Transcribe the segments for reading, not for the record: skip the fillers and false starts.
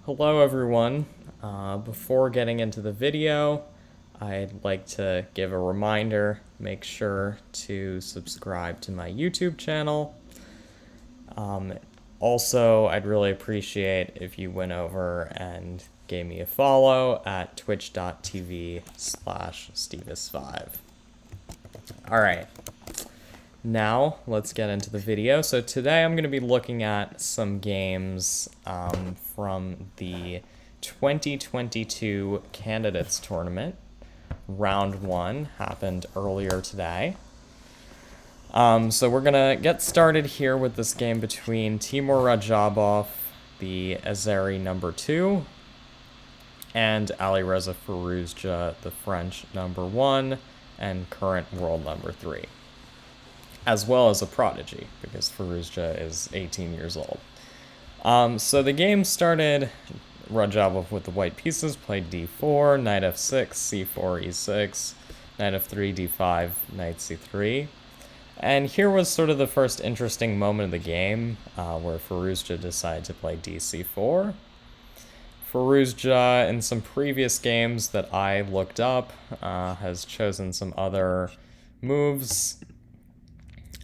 Hello everyone. Before getting into the video, I'd like to give a reminder, make sure to subscribe to my YouTube channel. Also, I'd really appreciate if you went over and gave me a follow at twitch.tv/Stevis5. Alright, now let's get into the video. So today I'm going to be looking at some games from the 2022 Candidates Tournament. Round 1 happened earlier today. So we're going to get started here with this game between Timur Radjabov, the Azeri number 2, and Alireza Firouzja, the French number 1, and current world number 3. As well as a prodigy, because Firouzja is 18 years old. So the game started, Radjabov with the white pieces, played d4, knight f6, c4, e6, knight f3, d5, knight c3. And here was sort of the first interesting moment of the game, where Firouzja decided to play dc4. Firouzja, in some previous games that I looked up, has chosen some other moves,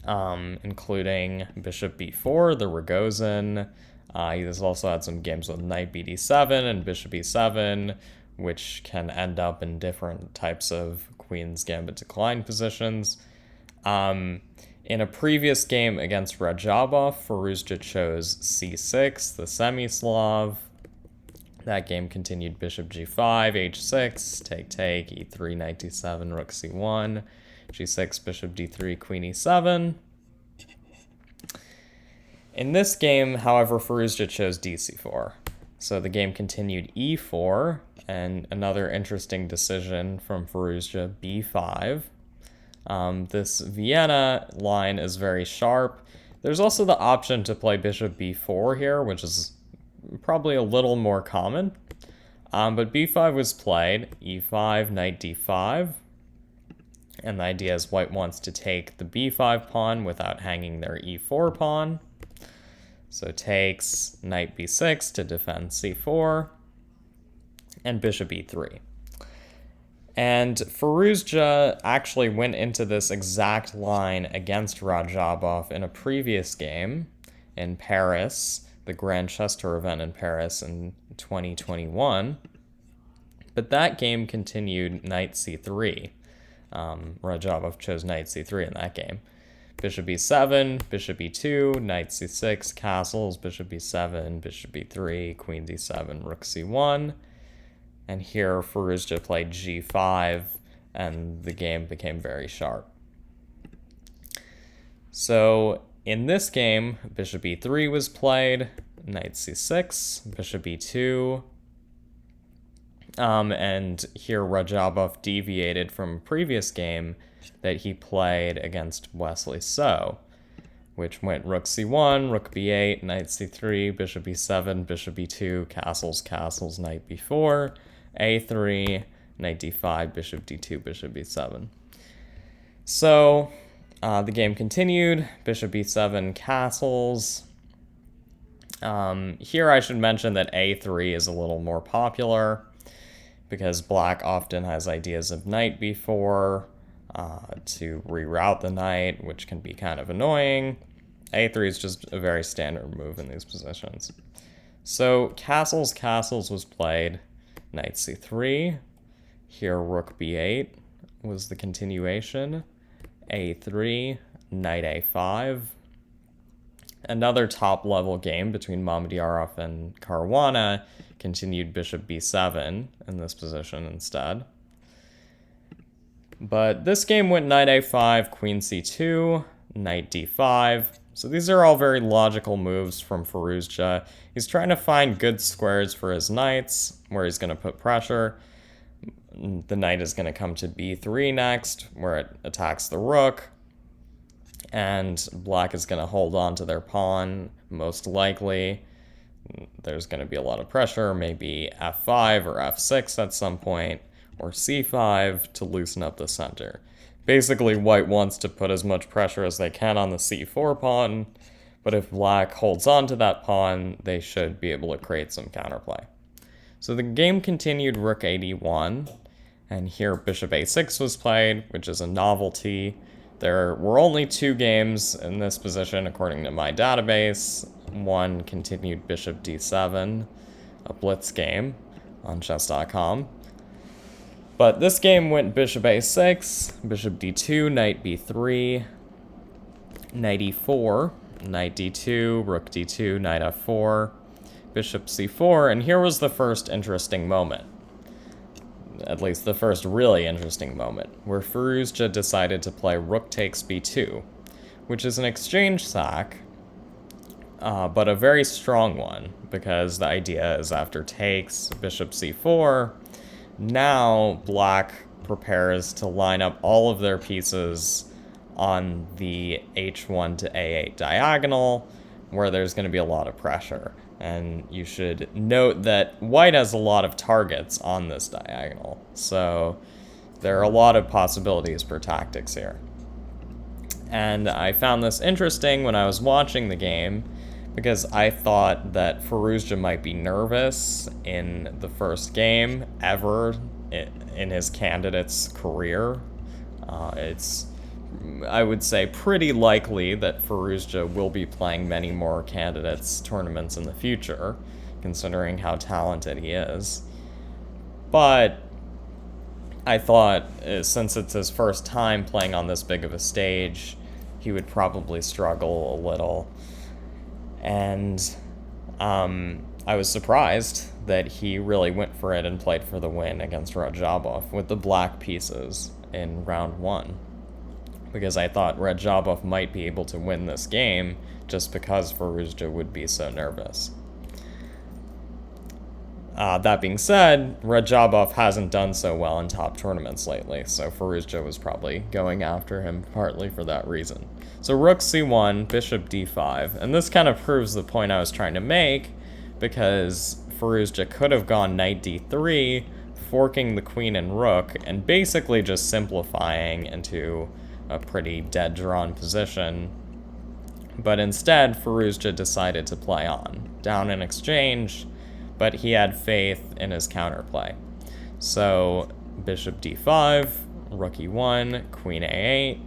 including bishop b4, the Rogozin. He has also had some games with knight bd7 and bishop e7, which can end up in different types of queen's gambit decline positions. In a previous game against Radjabov, Firouzja chose c6, the semi-Slav. That game continued bishop g5, h6, take, e3, knight d7, rook c1, g6, bishop d3, queen e7. In this game, however, Firouzja chose dc4. So the game continued e4, and another interesting decision from Firouzja, b5. This Vienna line is very sharp. There's also the option to play bishop b4 here, which is probably a little more common. But b5 was played, e5, knight d5. And the idea is white wants to take the b5 pawn without hanging their e4 pawn. So takes knight b6 to defend c4, and bishop e3. And Firouzja actually went into this exact line against Radjabov in a previous game in Paris, the Grand Chess Tour event in Paris in 2021. But that game continued knight c3. Radjabov chose knight c3 in that game. Bishop e7, bishop e2, knight c6, castles, bishop e7, bishop e3, queen d7, rook c1. And here Firouzja played g5, and the game became very sharp. So in this game, bishop e3 was played, knight c6, bishop e2, and here Radjabov deviated from a previous game that he played against Wesley So, which went rook c1, rook b8, knight c3, bishop e7, bishop e2, castles, knight b4, a3, knight d5, bishop d2, bishop e7. So the game continued, bishop e7, castles. Here I should mention that a3 is a little more popular, because black often has ideas of knight b4 to reroute the knight, which can be kind of annoying. a3 is just a very standard move in these positions. So castles was played, knight c3. Here rook b8 was the continuation. a3, knight a5. Another top-level game between Mamedyarov and Caruana continued bishop b7 in this position instead. But this game went knight a5, queen c2, knight d5. So these are all very logical moves from Firouzja. He's trying to find good squares for his knights, where he's going to put pressure. The knight is going to come to b3 next, where it attacks the rook. And black is going to hold on to their pawn, most likely. There's going to be a lot of pressure, maybe f5 or f6 at some point, or c5 to loosen up the center. Basically, white wants to put as much pressure as they can on the c4 pawn, But if black holds on to that pawn, they should be able to create some counterplay. So the game continued rook a1, and here bishop a6 was played, which is a novelty. There were only 2 games in this position according to my database. One continued bishop d7, a blitz game on chess.com. But this game went bishop a6, bishop d2, knight b3, knight e4, knight d2, rook d2, knight f4, bishop c4, and here was the first interesting moment. At least the first really interesting moment, where Firouzja decided to play rook takes b2, which is an exchange sack, but a very strong one, because the idea is after takes, bishop c4, now black prepares to line up all of their pieces on the h1 to a8 diagonal, where there's going to be a lot of pressure. And you should note that white has a lot of targets on this diagonal, so there are a lot of possibilities for tactics here. And I found this interesting when I was watching the game, because I thought that Firouzja might be nervous in the first game ever in his candidate's career. It's, I would say, pretty likely that Firouzja will be playing many more candidates tournaments in the future, considering how talented he is. But I thought, since it's his first time playing on this big of a stage, he would probably struggle a little. And I was surprised that he really went for it and played for the win against Radjabov with the black pieces in round 1. Because I thought Radjabov might be able to win this game just because Firouzja would be so nervous. That being said, Radjabov hasn't done so well in top tournaments lately, so Firouzja was probably going after him partly for that reason. So rook c1, bishop d5, and this kind of proves the point I was trying to make, because Firouzja could have gone knight d3, forking the queen and rook, and basically just simplifying into a pretty dead-drawn position. But instead, Firouzja decided to play on, down in exchange, but he had faith in his counterplay. So bishop d5, rook e1, queen a8,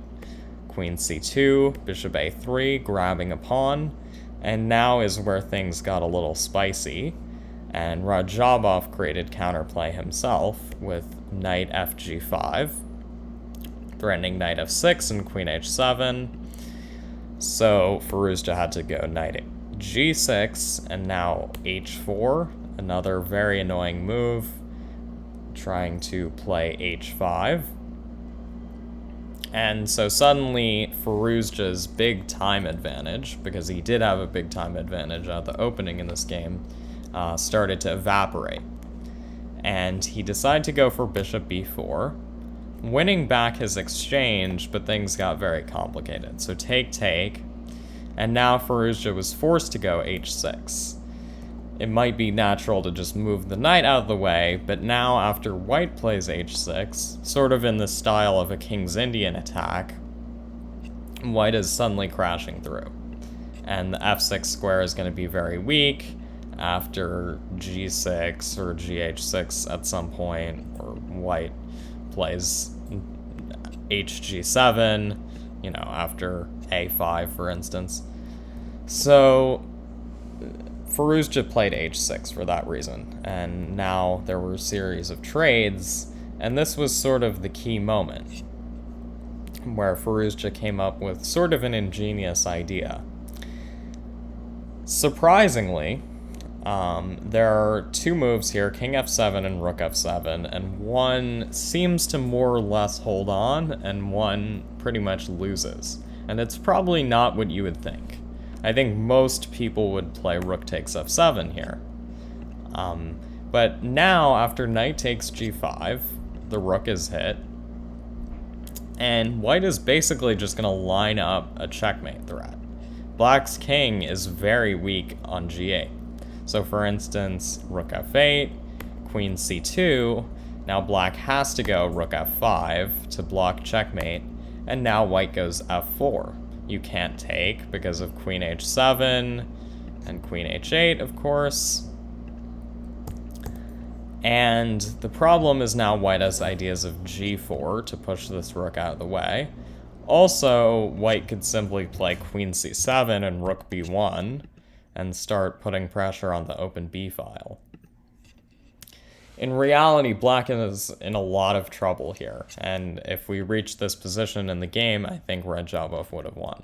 queen c2, bishop a3, grabbing a pawn, and now is where things got a little spicy, and Radjabov created counterplay himself with knight fg5, threatening knight f6 and queen h7. So Firouzja had to go knight g6 and now h4, another very annoying move, trying to play h5. And so suddenly Firouzja's big time advantage, because he did have a big time advantage at the opening in this game, started to evaporate. And he decided to go for bishop b4, winning back his exchange, but things got very complicated. So take, and now Firouzja was forced to go h6. It might be natural to just move the knight out of the way, but now after white plays h6, sort of in the style of a King's Indian attack, white is suddenly crashing through. And the f6 square is going to be very weak after g6 or gh6 at some point, or white plays hg7, after a5, for instance. So Firouzja played h6 for that reason, and now there were a series of trades, and this was sort of the key moment where Firouzja came up with sort of an ingenious idea. Surprisingly, there are 2 moves here, king f7 and rook f7, and one seems to more or less hold on, and one pretty much loses. And it's probably not what you would think. I think most people would play rook takes f7 here. But now, after knight takes g5, the rook is hit, and white is basically just going to line up a checkmate threat. Black's king is very weak on g8. So for instance, rook f8, queen c2, now black has to go rook f5 to block checkmate, and now white goes f4. you can't take because of queen h7 and queen h8, of course. And the problem is now white has ideas of g4 to push this rook out of the way. Also, white could simply play queen c7 and rook b1 and start putting pressure on the open b file. In reality, black is in a lot of trouble here, and if we reached this position in the game, I think Radjabov would have won.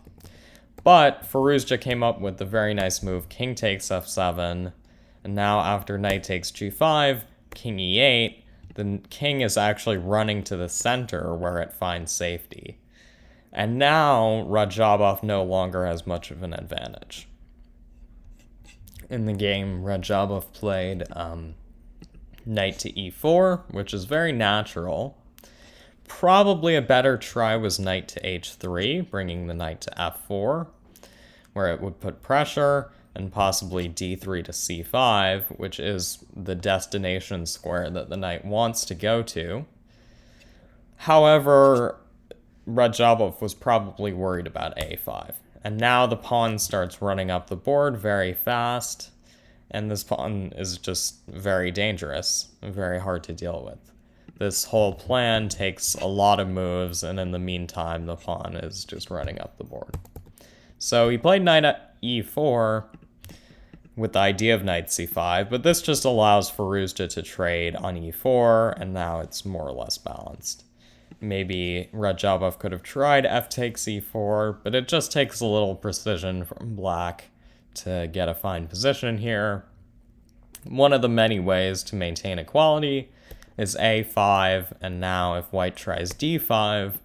But Firouzja came up with the very nice move, king takes f7, and now after knight takes g5, king e8, the king is actually running to the center where it finds safety. And now Radjabov no longer has much of an advantage. In the game, Radjabov played knight to e4, which is very natural. Probably a better try was knight to h3, bringing the knight to f4, where it would put pressure, and possibly d3 to c5, which is the destination square that the knight wants to go to. However, Radjabov was probably worried about a5. And now the pawn starts running up the board very fast, and this pawn is just very dangerous, very hard to deal with. This whole plan takes a lot of moves, and in the meantime, the pawn is just running up the board. So he played knight at e4 with the idea of knight c5, but this just allows Firouzja to trade on e4, and now it's more or less balanced. Maybe Radjabov could have tried f takes e4, but it just takes a little precision from black to get a fine position here. One of the many ways to maintain equality is a5, and now if white tries d5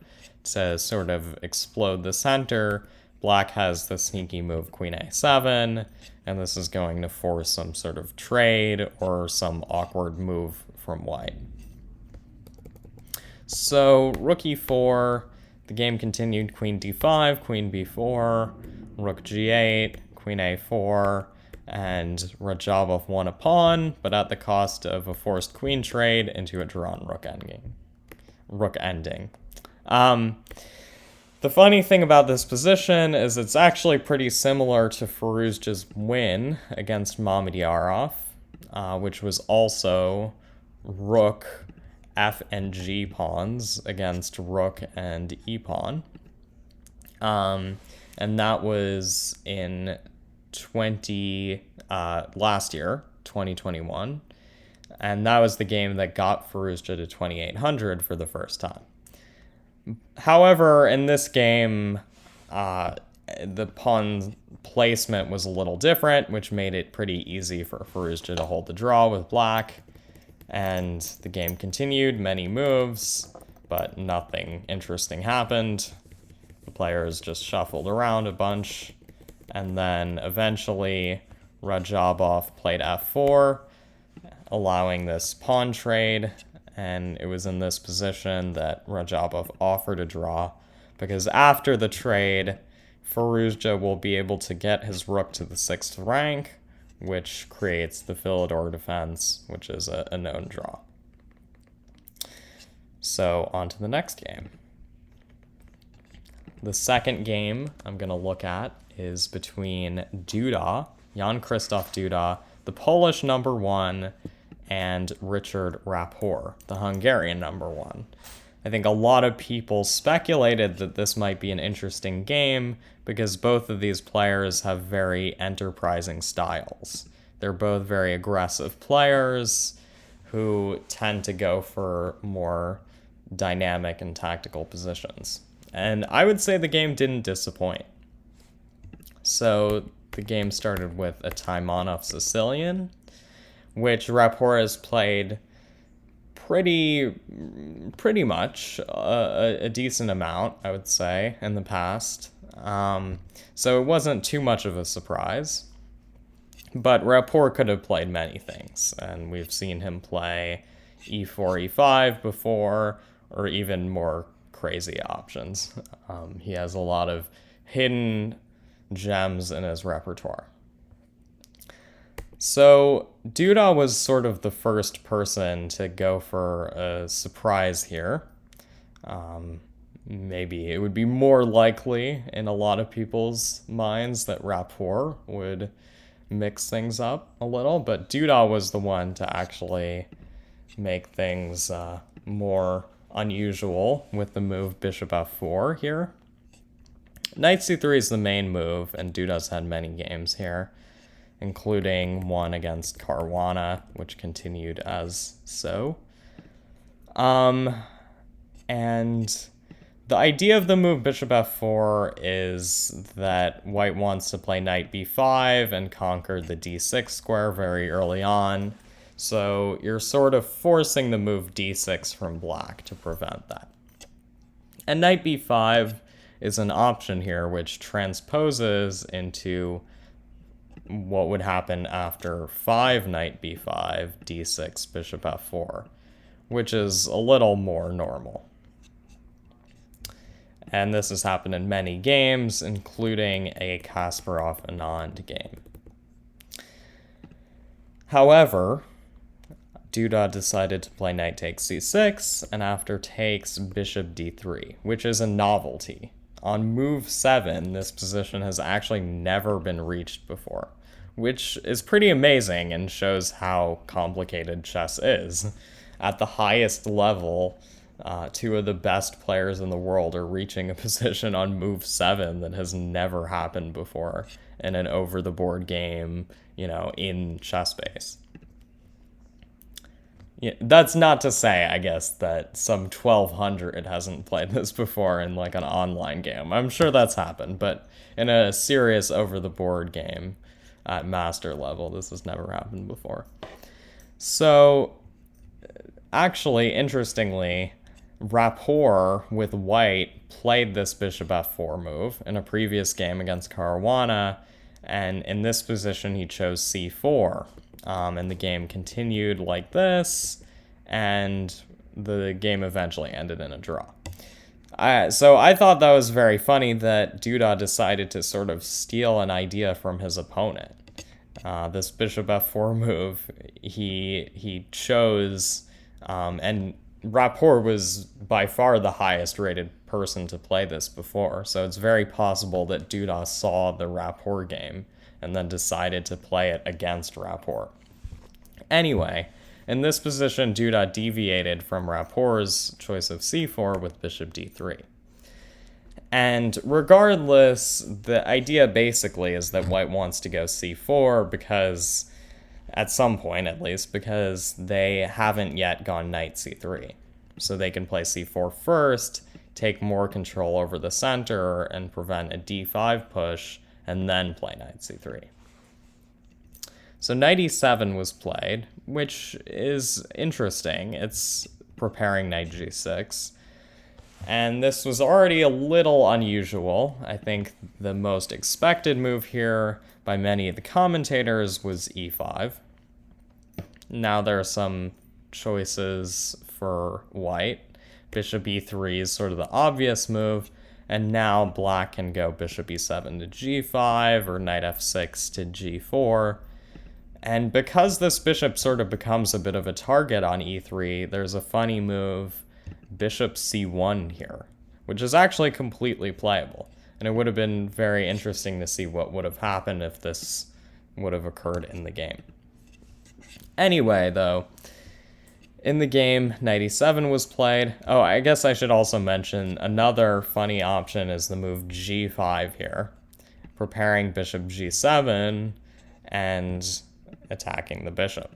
to sort of explode the center, black has the sneaky move queen a7, and this is going to force some sort of trade or some awkward move from white. So rook e4, the game continued, queen d5, queen b4, rook g8, queen a4, and Radjabov won a pawn, but at the cost of a forced queen trade into a drawn rook ending. The funny thing about this position is it's actually pretty similar to Firouzja's win against Mamedyarov, which was also rook f and g pawns against rook and e pawn. And that was in last year, 2021. And that was the game that got Firouzja to 2800 for the first time. However, in this game, the pawn placement was a little different, which made it pretty easy for Firouzja to hold the draw with black. And the game continued, many moves, but nothing interesting happened. The players just shuffled around a bunch, and then eventually Radjabov played f4, allowing this pawn trade, and it was in this position that Radjabov offered a draw, because after the trade, Firouzja will be able to get his rook to the 6th rank, which creates the Philidor defense, which is a known draw. So on to the next game. The second game I'm going to look at is between Duda, Jan-Krzysztof Duda, the Polish #1, and Richard Rapport, the Hungarian #1. I think a lot of people speculated that this might be an interesting game because both of these players have very enterprising styles. They're both very aggressive players who tend to go for more dynamic and tactical positions. And I would say the game didn't disappoint. So the game started with a Taimanov Sicilian, which Rapport has played pretty much a decent amount, I would say, in the past. So it wasn't too much of a surprise. But Rapport could have played many things, and we've seen him play e4, e5 before, or even more crazy options. He has a lot of hidden gems in his repertoire. So Duda was sort of the first person to go for a surprise here. maybe it would be more likely in a lot of people's minds that Rapport would mix things up a little, but Duda was the one to actually make things more unusual with the move bishop f4 here. Knight c3 is the main move, and Duda's had many games here, including one against Caruana, which continued as so. And the idea of the move bishop f4 is that white wants to play knight b5 and conquer the d6 square very early on. So you're sort of forcing the move d6 from black to prevent that. And knight b5 is an option here which transposes into what would happen after 5 knight b5, d6, bishop f4, which is a little more normal. And this has happened in many games, including a Kasparov-Anand game. However, Duda decided to play knight takes c6, and after takes bishop d3, which is a novelty. On move 7, this position has actually never been reached before, which is pretty amazing and shows how complicated chess is. At the highest level, two of the best players in the world are reaching a position on move 7 that has never happened before in an over-the-board game, in ChessBase. Yeah, that's not to say, I guess, that some 1200 hasn't played this before in like an online game. I'm sure that's happened, but in a serious over-the-board game at master level, this has never happened before. So, actually, interestingly, Rapport with white played this bishop f4 move in a previous game against Caruana, and in this position he chose c4. And the game continued like this, and the game eventually ended in a draw. So I thought that was very funny that Duda decided to sort of steal an idea from his opponent. This bishop f4 move, he chose, and Rapport was by far the highest rated person to play this before, so it's very possible that Duda saw the Rapport game and then decided to play it against Rapport. Anyway, in this position, Duda deviated from Rapport's choice of c4 with bishop d3. And regardless, the idea basically is that white wants to go c4 because, at some point at least, because they haven't yet gone knight c3. So they can play c4 first, take more control over the center, and prevent a d5 push, and then play knight c3. So knight e7 was played, which is interesting. It's preparing knight g6. And this was already a little unusual. I think the most expected move here by many of the commentators was e5. Now there are some choices for white. Bishop e3 is sort of the obvious move, and now black can go bishop e7 to g5 or knight f6 to g4. And because this bishop sort of becomes a bit of a target on e3, there's a funny move, bishop c1 here, which is actually completely playable. And it would have been very interesting to see what would have happened if this would have occurred in the game. Anyway, though, in the game, knight e7 was played. Oh, I guess I should also mention another funny option is the move g5 here, preparing bishop g7 and attacking the bishop.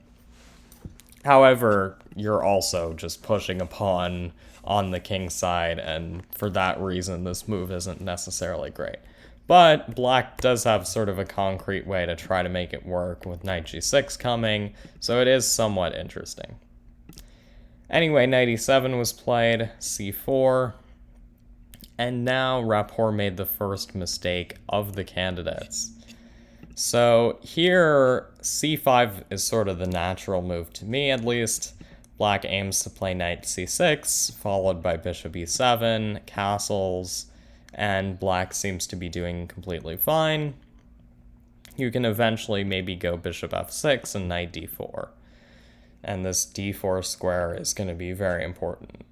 However, you're also just pushing a pawn on the king side, and for that reason, this move isn't necessarily great. But black does have sort of a concrete way to try to make it work with knight g6 coming, so it is somewhat interesting. Anyway, knight e7 was played, c4, and now Rapport made the first mistake of the candidates. So here, c5 is sort of the natural move to me, at least. Black aims to play knight c6, followed by bishop e7, castles, and black seems to be doing completely fine. You can eventually maybe go bishop f6 and knight d4. And this d4 square is going to be very important.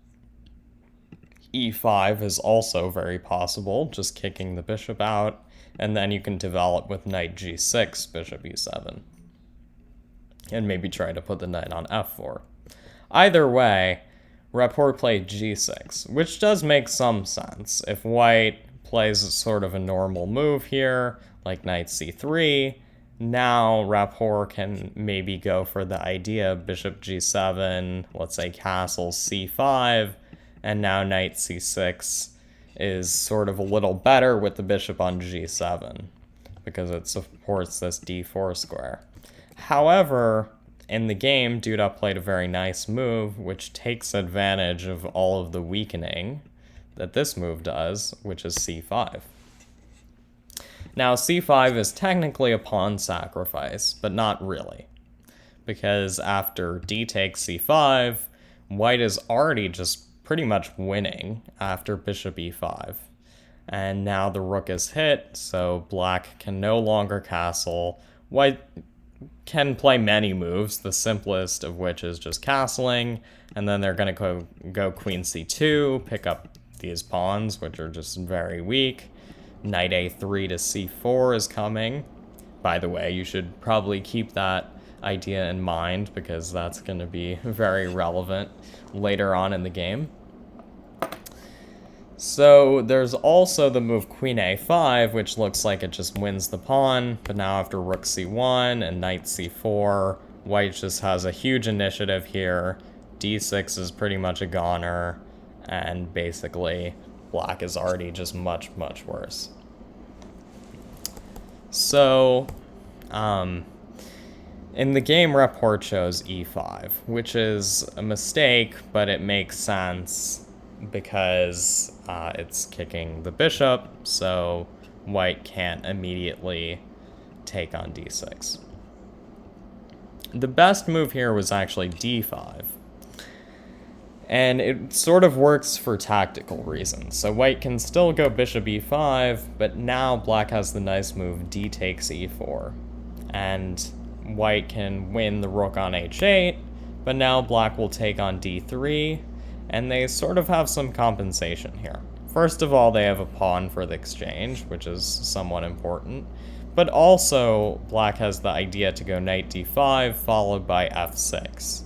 e5 is also very possible, just kicking the bishop out, and then you can develop with knight g6, bishop e7, and maybe try to put the knight on f4. Either way, Rapport played g6, which does make some sense. If white plays sort of a normal move here, like knight c3, now Rapport can maybe go for the idea of bishop g7, let's say castle c5, and now knight c6 is sort of a little better with the bishop on g7 because it supports this d4 square. However, in the game, Duda played a very nice move which takes advantage of all of the weakening that this move does, which is c5. Now, c5 is technically a pawn sacrifice, but not really, because after d takes c5, white is already just pretty much winning after bishop e5. And now the rook is hit, so black can no longer castle. White can play many moves, the simplest of which is just castling, and then they're going to go queen c2, pick up these pawns, which are just very weak. Knight a3 to c4 is coming. By the way, you should probably keep that idea in mind because that's going to be very relevant later on in the game. So there's also the move queen a5, which looks like it just wins the pawn, but now after rook c1 and knight c4, white just has a huge initiative here. d6 is pretty much a goner, and basically black is already just much, much worse. So, in the game, Rapport chose e5, which is a mistake, but it makes sense because it's kicking the bishop, so white can't immediately take on d6. The best move here was actually d5, and it sort of works for tactical reasons. So white can still go bishop e5, but now black has the nice move d takes e4, and white can win the rook on h8, but now black will take on d3, and they sort of have some compensation here. First of all, they have a pawn for the exchange, which is somewhat important, but also black has the idea to go knight d5 followed by f6.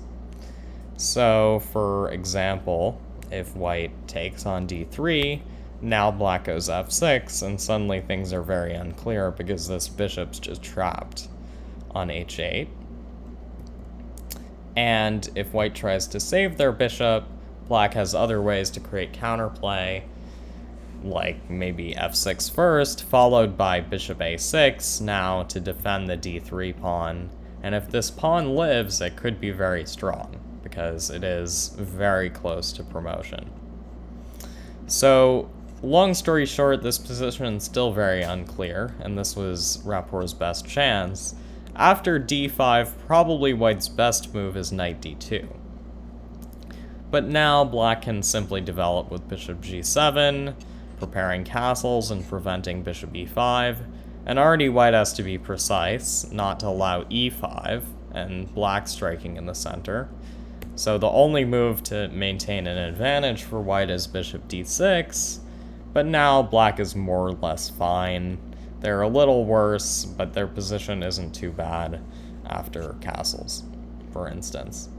So, for example, if white takes on d3, now black goes f6, and suddenly things are very unclear because this bishop's just trapped on h8. And if white tries to save their bishop, black has other ways to create counterplay, like maybe f6 first, followed by bishop a6 now to defend the d3 pawn. And if this pawn lives, it could be very strong, because it is very close to promotion. So, long story short, this position is still very unclear, and this was Rapport's best chance. After d5, probably white's best move is knight d2. But now black can simply develop with bishop g7, preparing castles and preventing bishop e5, and already white has to be precise, not to allow e5, and black striking in the center. So the only move to maintain an advantage for white is bishop d6, but now black is more or less fine. They're a little worse, but their position isn't too bad after castles, for instance.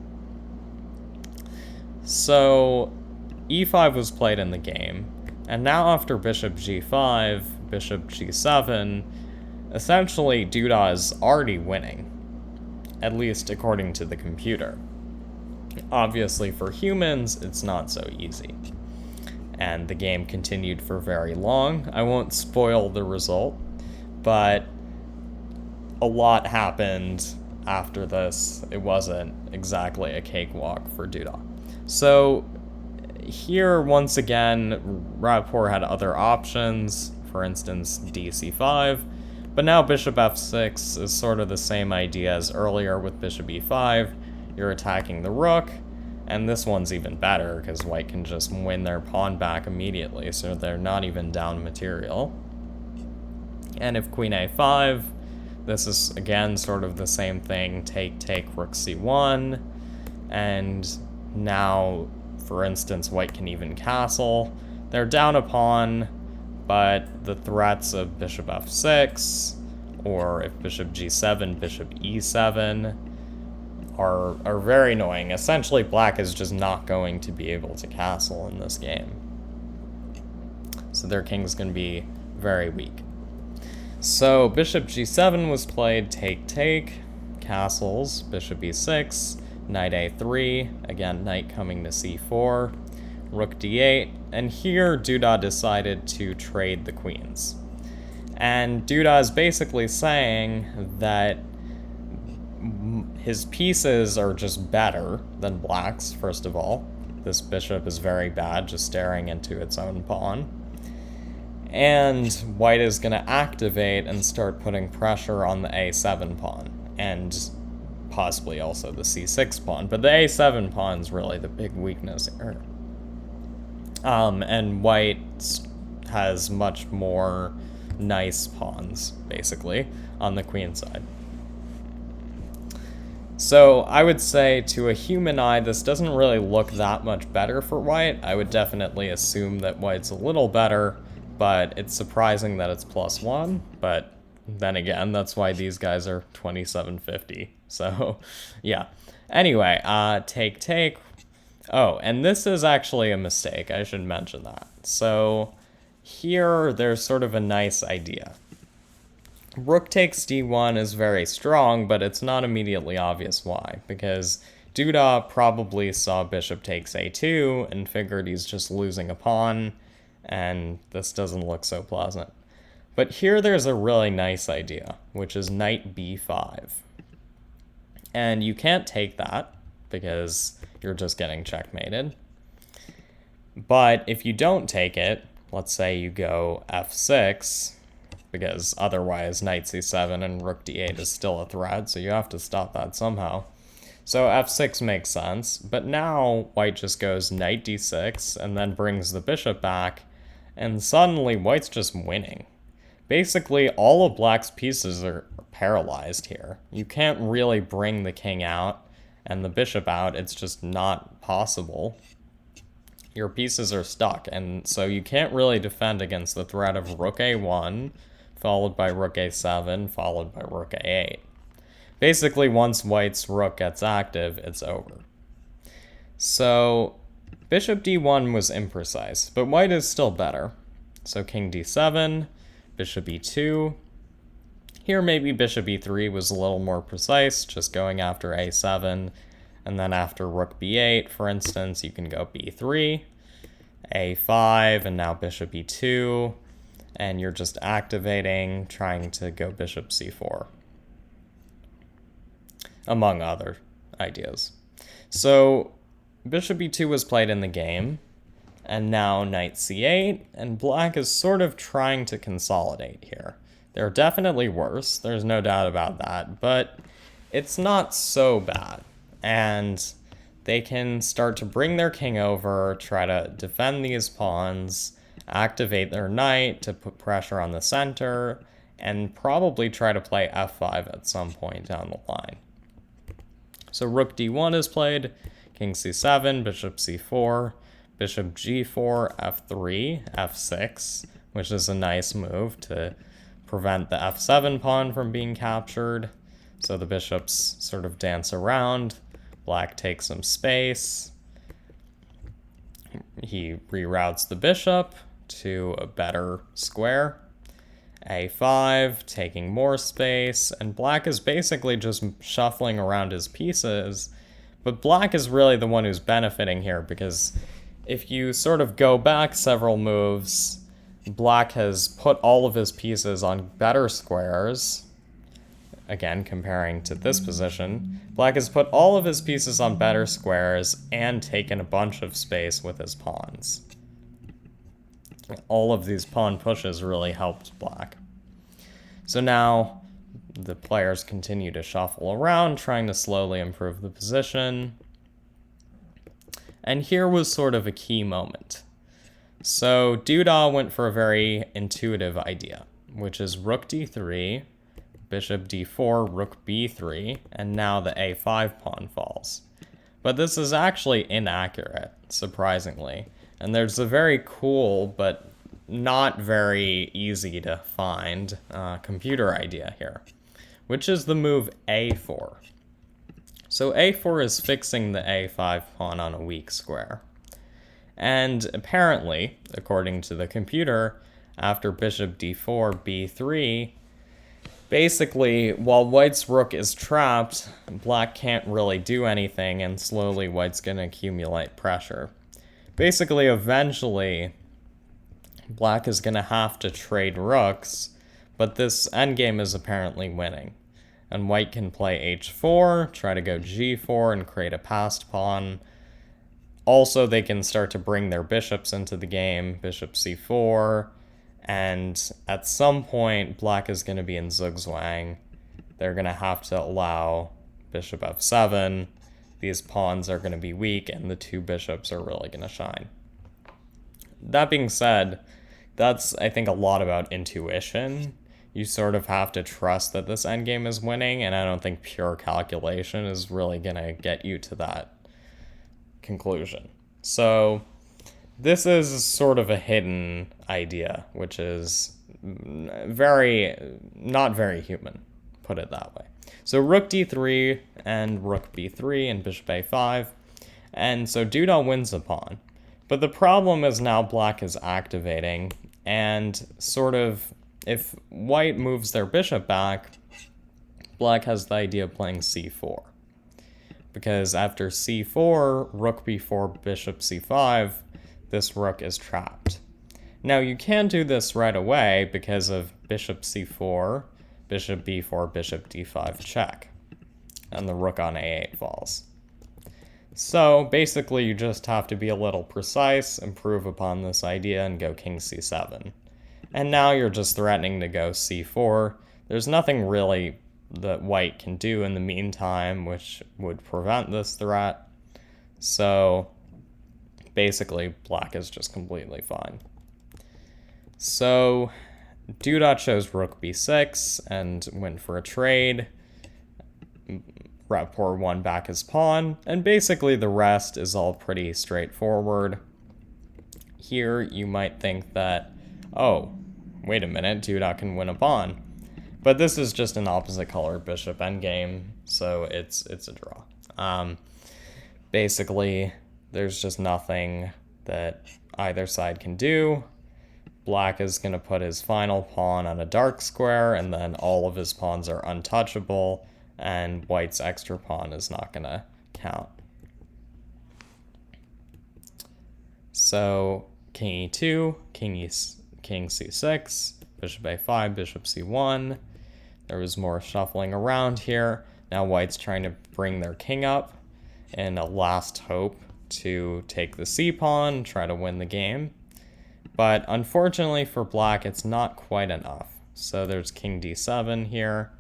So e5 was played in the game, and now after bishop g5, bishop g7, essentially Duda is already winning, at least according to the computer. Obviously for humans, it's not so easy. And the game continued for very long. I won't spoil the result, but a lot happened after this. It wasn't exactly a cakewalk for Duda. So here, once again, Rapport had other options, for instance, dc5, but now bishop f6 is sort of the same idea as earlier with bishop e5. You're attacking the rook, and this one's even better because white can just win their pawn back immediately, so they're not even down material. And if queen a5, this is again sort of the same thing, take rook c1, and now For instance, white can even castle. They're down a pawn, but the threats of bishop f6, or if bishop g7, bishop e7, are very annoying. Essentially, black is just not going to be able to castle in this game. So their king's going to be very weak. So bishop g7 was played, take, castles, bishop e6, knight a3, again, knight coming to c4, rook d8, and here Duda decided to trade the queens. And Duda is basically saying that his pieces are just better than black's, first of all. This bishop is very bad, just staring into its own pawn. And white is going to activate and start putting pressure on the a7 pawn, and possibly also the c6 pawn. But the a7 pawn is really the big weakness here. And white has much more nice pawns, basically, on the queen side. So I would say to a human eye, this doesn't really look that much better for white. I would definitely assume that white's a little better, but it's surprising that it's +1. But then again, that's why these guys are 2750. So yeah. Anyway, take. Oh, and this is actually a mistake. I should mention that. So here, there's sort of a nice idea. Rook takes d1 is very strong, but it's not immediately obvious why, because Duda probably saw bishop takes a2 and figured he's just losing a pawn, and this doesn't look so pleasant. But here there's a really nice idea, which is knight b5. And you can't take that, because you're just getting checkmated. But if you don't take it, let's say you go f6, because otherwise knight c7 and rook d8 is still a threat, so you have to stop that somehow. So f6 makes sense, but now white just goes knight d6 and then brings the bishop back, and suddenly white's just winning. Basically, all of black's pieces are paralyzed here. You can't really bring the king out and the bishop out, it's just not possible. Your pieces are stuck, and so you can't really defend against the threat of rook a1, followed by rook a7, followed by rook a8. Basically, once white's rook gets active, it's over. So bishop d1 was imprecise, but white is still better. So king d7, bishop e2. Here maybe bishop e3 was a little more precise, just going after a7, and then after rook b8, for instance, you can go b3, a5, and now bishop e2, and you're just activating, trying to go bishop c4, among other ideas. So bishop e2 was played in the game, and now knight c8, and black is sort of trying to consolidate here. They're definitely worse, there's no doubt about that, but it's not so bad. And they can start to bring their king over, try to defend these pawns, activate their knight to put pressure on the center, and probably try to play f5 at some point down the line. So rook d1 is played, king c7, bishop c4, bishop g4, f3, f6, which is a nice move to prevent the f7 pawn from being captured. So the bishops sort of dance around. Black takes some space. He reroutes the bishop to a better square. a5, taking more space, and black is basically just shuffling around his pieces, but black is really the one who's benefiting here, because if you sort of go back several moves, black has put all of his pieces on better squares. Again, comparing to this position, black has put all of his pieces on better squares and taken a bunch of space with his pawns. All of these pawn pushes really helped black. So now the players continue to shuffle around, trying to slowly improve the position. And here was sort of a key moment. So Duda went for a very intuitive idea, which is rook d3, bishop d4, rook b3, and now the a5 pawn falls. But this is actually inaccurate, surprisingly. And there's a very cool but not very easy to find computer idea here, which is the move a4. So a4 is fixing the a5 pawn on a weak square. And apparently, according to the computer, after bishop d4, b3, basically, while white's rook is trapped, black can't really do anything, and slowly white's going to accumulate pressure. Basically, eventually, black is going to have to trade rooks, but this endgame is apparently winning. And white can play h4, try to go g4 and create a passed pawn. Also, they can start to bring their bishops into the game, bishop c4, and at some point, black is going to be in zugzwang. They're going to have to allow bishop f7. These pawns are going to be weak, and the two bishops are really going to shine. That being said, that's, I think, a lot about intuition. You sort of have to trust that this endgame is winning, and I don't think pure calculation is really going to get you to that conclusion. So this is sort of a hidden idea, which is not very human, put it that way. So rook d3 and rook b3 and bishop a5, and so Duda wins a pawn. But the problem is now black is activating, and sort of if white moves their bishop back, black has the idea of playing c4. Because after c4, rook b4, bishop c5, this rook is trapped. Now you can do this right away because of bishop c4, bishop b4, bishop d5 check, and the rook on a8 falls. So basically you just have to be a little precise, improve upon this idea, and go king c7. And now you're just threatening to go c4. There's nothing really that white can do in the meantime which would prevent this threat. So basically black is just completely fine. So Duda chose rook b6 and went for a trade. Rapport won back his pawn, and basically the rest is all pretty straightforward. Here you might think that, oh, wait a minute, Duda can win a pawn. But this is just an opposite color bishop endgame, so it's a draw. Basically, there's just nothing that either side can do. Black is going to put his final pawn on a dark square, and then all of his pawns are untouchable, and white's extra pawn is not going to count. So king e2, king c6, bishop a5, bishop c1. There was more shuffling around here. Now white's trying to bring their king up in a last hope to take the c-pawn, try to win the game. But unfortunately for black, it's not quite enough. So there's king d7 here.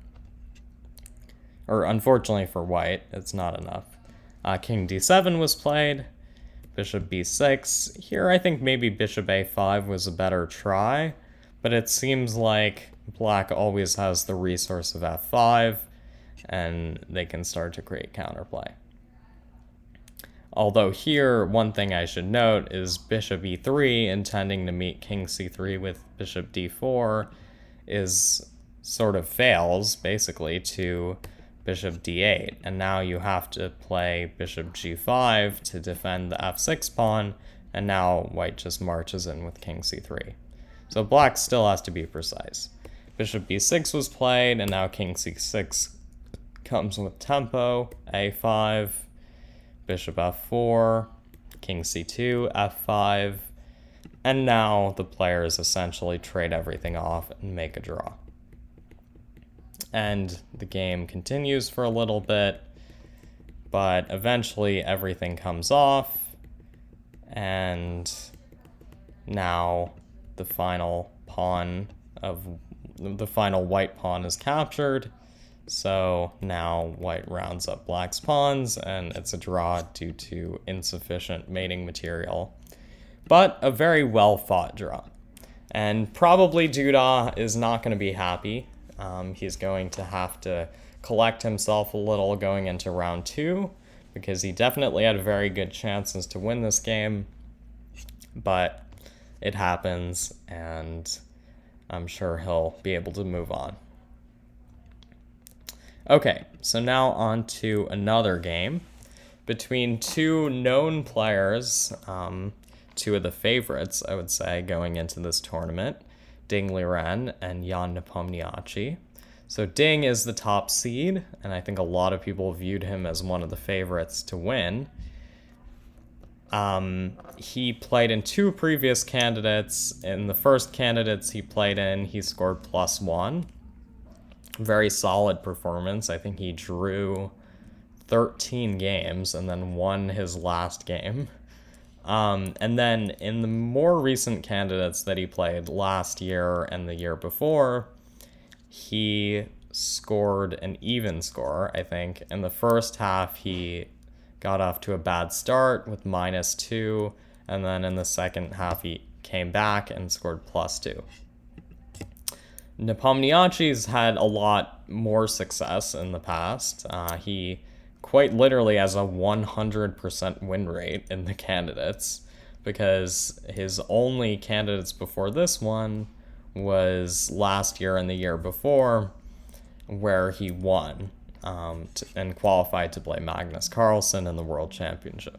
Or unfortunately for white, it's not enough. King d7 was played. Bishop b6. Here I think maybe bishop a5 was a better try, but it seems like black always has the resource of f5, and they can start to create counterplay. Although here, one thing I should note is bishop e3, intending to meet king c3 with bishop d4, is sort of fails, basically, to bishop d8, and now you have to play bishop g5 to defend the f6 pawn, and now white just marches in with king c3. So black still has to be precise. Bishop b6 was played, and now king c6 comes with tempo, a5, bishop f4, king c2, f5, and now the players essentially trade everything off and make a draw. And the game continues for a little bit, but eventually everything comes off, and now the final white pawn is captured. So now white rounds up black's pawns, and it's a draw due to insufficient mating material. But a very well fought draw. And probably Duda is not going to be happy. He's going to have to collect himself a little going into round 2, because he definitely had very good chances to win this game, but it happens, and I'm sure he'll be able to move on. Okay, so now on to another game between two known players, two of the favorites, I would say, going into this tournament, Ding Liren and Jan Nepomniachtchi. So Ding is the top seed, and I think a lot of people viewed him as one of the favorites to win. He played in two previous candidates. In the first candidates he played in, he scored +1. Very solid performance. I think he drew 13 games and then won his last game. And then in the more recent candidates that he played last year and the year before, he scored an even score, I think. In the first half, he got off to a bad start with -2, and then in the second half, he came back and scored +2. Nepomniachtchi's had a lot more success in the past. He quite literally has a 100% win rate in the candidates, because his only candidates before this one was last year and the year before, where he won and qualified to play Magnus Carlsen in the World Championship.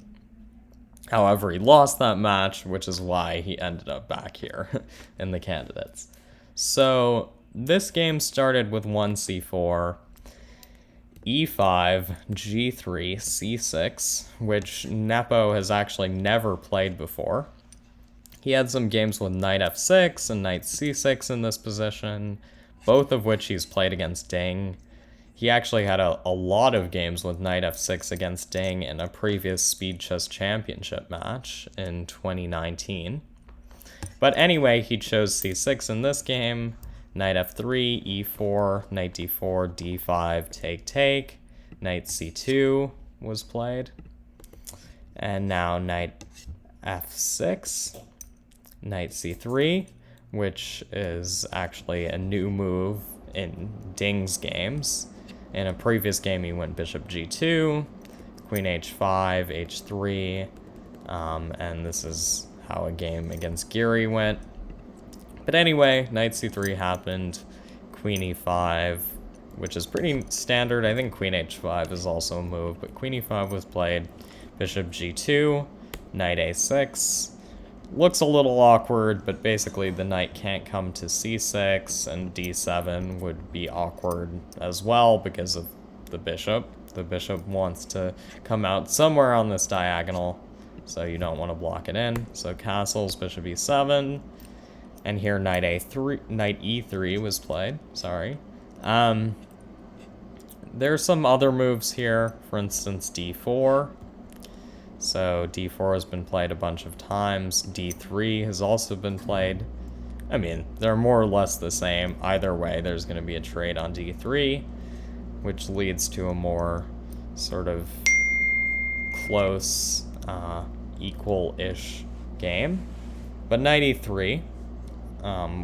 However, he lost that match, which is why he ended up back here in the candidates. So this game started with 1c4, e5, g3, c6, which Nepo has actually never played before. He had some games with knight f6 and knight c6 in this position, both of which he's played against Ding. He actually had a lot of games with knight f6 against Ding in a previous Speed Chess Championship match in 2019. But anyway, he chose c6 in this game, knight f3, e4, knight d4, d5, take, knight c2 was played. And now knight f6, knight c3, which is actually a new move in Ding's games. In a previous game, he went bishop g2, queen h5, h3, and this is how a game against Giri went. But anyway, knight c3 happened, queen e5, which is pretty standard. I think queen h5 is also a move, but queen e5 was played, bishop g2, knight a6. Looks a little awkward, but basically the knight can't come to c6, and d7 would be awkward as well because of the bishop. The bishop wants to come out somewhere on this diagonal, so you don't want to block it in. So castles, bishop e7, and here knight e3 was played, sorry. There's some other moves here, for instance d4. So d4 has been played a bunch of times. d3 has also been played. I mean, they're more or less the same. Either way, there's going to be a trade on d3, which leads to a more sort of close, equal-ish game. But knight e3,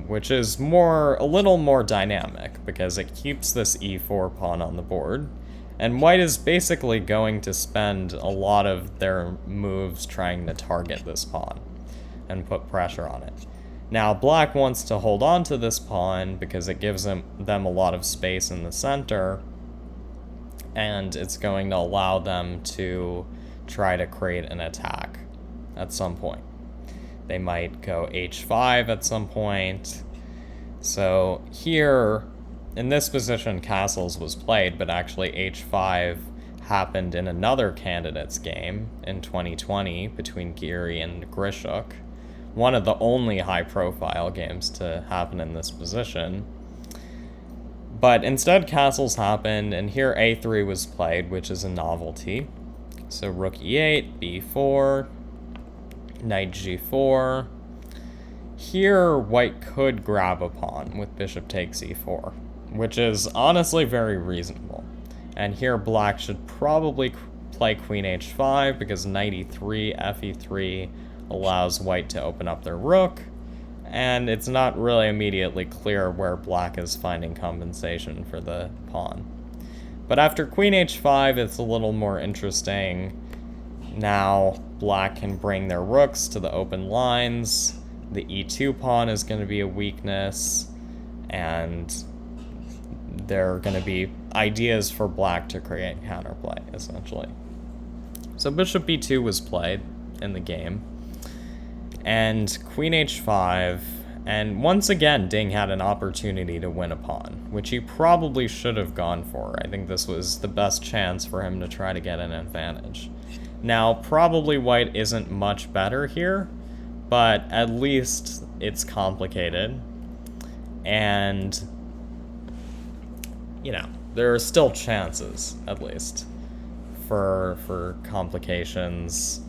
which is a little more dynamic, because it keeps this e4 pawn on the board. And white is basically going to spend a lot of their moves trying to target this pawn and put pressure on it. Now, black wants to hold on to this pawn because it gives them a lot of space in the center, and it's going to allow them to try to create an attack at some point. They might go h5 at some point. So here, in this position, castles was played, but actually h5 happened in another candidate's game in 2020 between Giri and Grishuk. One of the only high-profile games to happen in this position. But instead, castles happened, and here a3 was played, which is a novelty. So rook e8, b4, knight g4. Here, white could grab a pawn with bishop takes e4, which is honestly very reasonable. And here black should probably play queen h5, because knight e3, fe3 allows white to open up their rook, and it's not really immediately clear where black is finding compensation for the pawn. But after queen h5, it's a little more interesting. Now black can bring their rooks to the open lines. The e2 pawn is going to be a weakness, and there are going to be ideas for black to create counterplay, essentially. So bishop b2 was played in the game, and queen h5, and once again Ding had an opportunity to win a pawn, which he probably should have gone for. I think this was the best chance for him to try to get an advantage. Now, probably white isn't much better here, but at least it's complicated, and, you know, there are still chances, at least, for complications.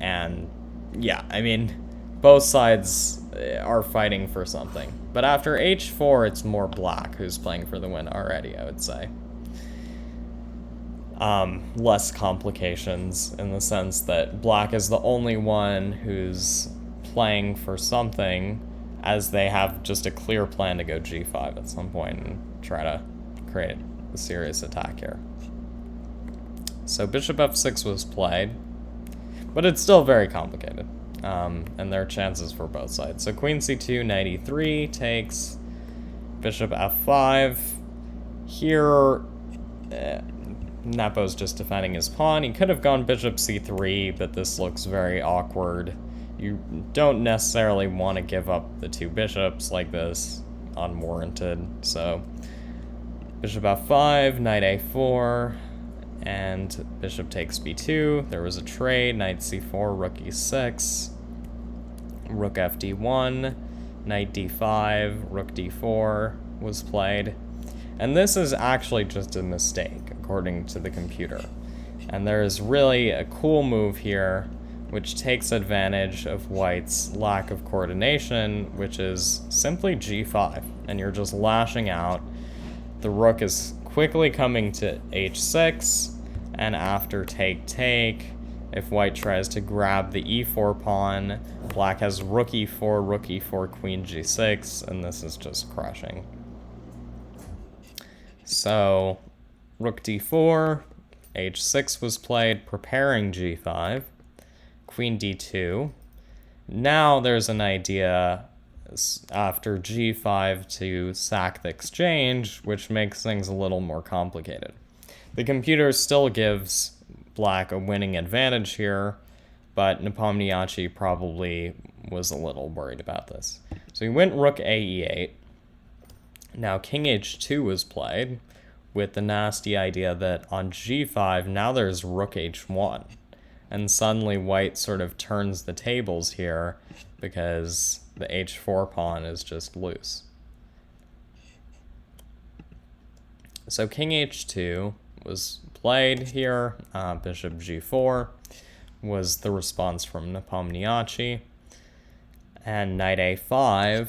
And yeah, I mean, both sides are fighting for something. But after h4, it's more black who's playing for the win already, I would say. Less complications, in the sense that black is the only one who's playing for something, as they have just a clear plan to go g5 at some point and try to create a serious attack here. So bishop f6 was played, but it's still very complicated, and there are chances for both sides. So queen c2, knight e3 takes, bishop f5. Here, Nepo's just defending his pawn. He could have gone bishop c3, but this looks very awkward. You don't necessarily want to give up the two bishops like this, unwarranted. So bishop f5, knight a4, and bishop takes b2. There was a trade, knight c4, rook e6, rook fd1, knight d5, rook d4 was played. And this is actually just a mistake, according to the computer. And there's really a cool move here, which takes advantage of white's lack of coordination, which is simply g5. And you're just lashing out. The rook is quickly coming to h6, and after take, if white tries to grab the e4 pawn, black has rook e4, queen g6, and this is just crushing. So rook d4, h6 was played, preparing g5, queen d2. Now there's an idea after g5 to sack the exchange, which makes things a little more complicated. The computer still gives black a winning advantage here, but Nepomniachtchi probably was a little worried about this. So he went rook a e8. Now king h2 was played, with the nasty idea that on g5, now there's rook h1. And suddenly white sort of turns the tables here, because the h4 pawn is just loose. So king h2 was played here. Bishop g4 was the response from Nepomniachtchi. And knight a5,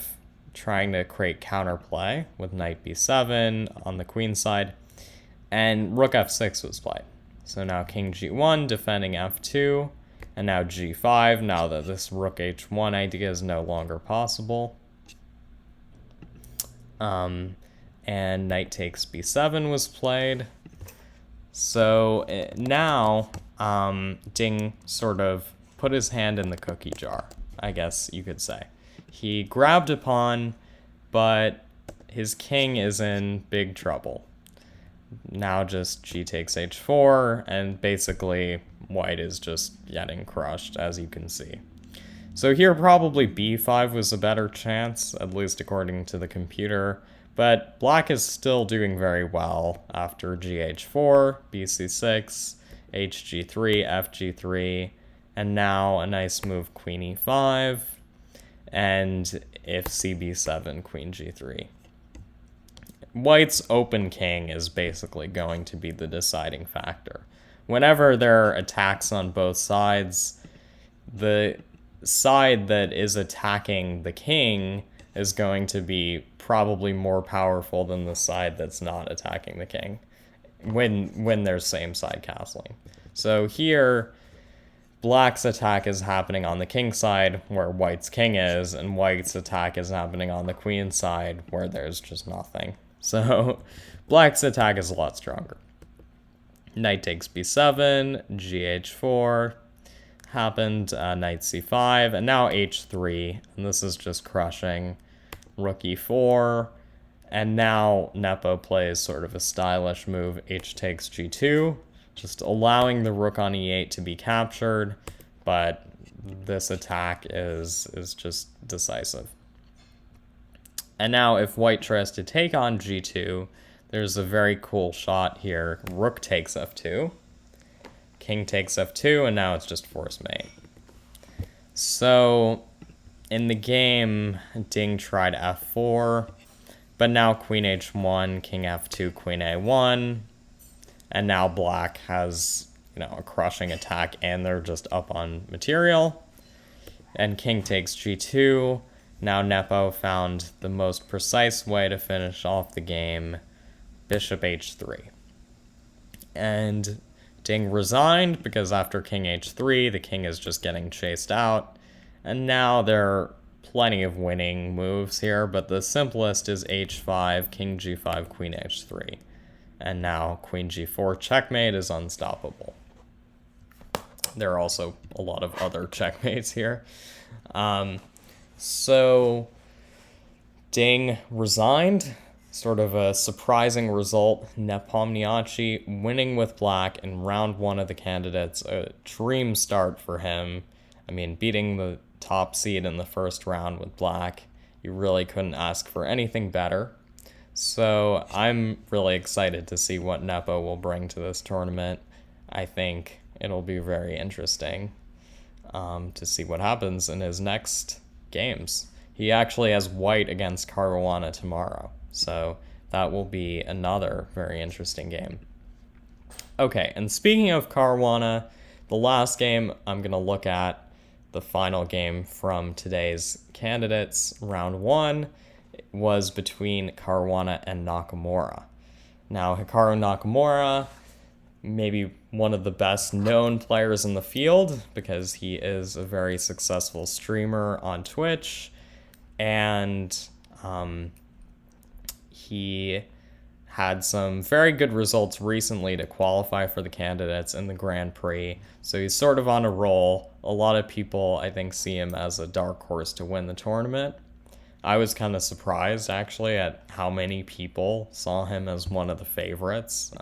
trying to create counterplay with knight b7 on the queen side. And rook f6 was played. So now king g1 defending f2, and now g5, now that this rook h1 idea is no longer possible. And knight takes b7 was played. So now Ding sort of put his hand in the cookie jar, I guess you could say. He grabbed a pawn, but his king is in big trouble. Now just g takes h4, and basically white is just getting crushed, as you can see. So here probably b5 was a better chance, at least according to the computer, but black is still doing very well after gh4, bc6, hg3, fg3, and now a nice move queen e5, and if cb7, queen g3. White's open king is basically going to be the deciding factor. Whenever there are attacks on both sides, the side that is attacking the king is going to be probably more powerful than the side that's not attacking the king when there's same side castling. So here, black's attack is happening on the king side where white's king is, and white's attack is happening on the queen side where there's just nothing. So black's attack is a lot stronger. Knight takes b7, gh4, happened, knight c5, and now h3, and this is just crushing. Rook e4, and now Nepo plays sort of a stylish move, h takes g2, just allowing the rook on e8 to be captured, but this attack is just decisive. And now if white tries to take on g2, there's a very cool shot here. Rook takes f2, king takes f2, and now it's just force mate. So in the game, Ding tried f4, but now queen h1, king f2, queen a1, and now black has, a crushing attack, and they're just up on material. And king takes g2. Now Nepo found the most precise way to finish off the game, bishop h3. And Ding resigned because after king h3, the king is just getting chased out. And now there are plenty of winning moves here, but the simplest is h5, king g5, queen h3. And now queen g4 checkmate is unstoppable. There are also a lot of other checkmates here. So Ding resigned, sort of a surprising result. Nepomniachtchi winning with black in round 1 of the candidates, a dream start for him. I mean, beating the top seed in the first round with black, you really couldn't ask for anything better. So I'm really excited to see what Nepo will bring to this tournament. I think it'll be very interesting to see what happens in his next games. He actually has white against Caruana tomorrow, so that will be another very interesting game. Okay, and speaking of Caruana, the last game I'm going to look at, the final game from today's candidates, round 1, was between Caruana and Nakamura. Now, Hikaru Nakamura, maybe one of the best known players in the field because he is a very successful streamer on Twitch, and he had some very good results recently to qualify for the candidates in the Grand Prix, so he's sort of on a roll. A lot of people, I think, see him as a dark horse to win the tournament. I was kind of surprised, actually, at how many people saw him as one of the favorites.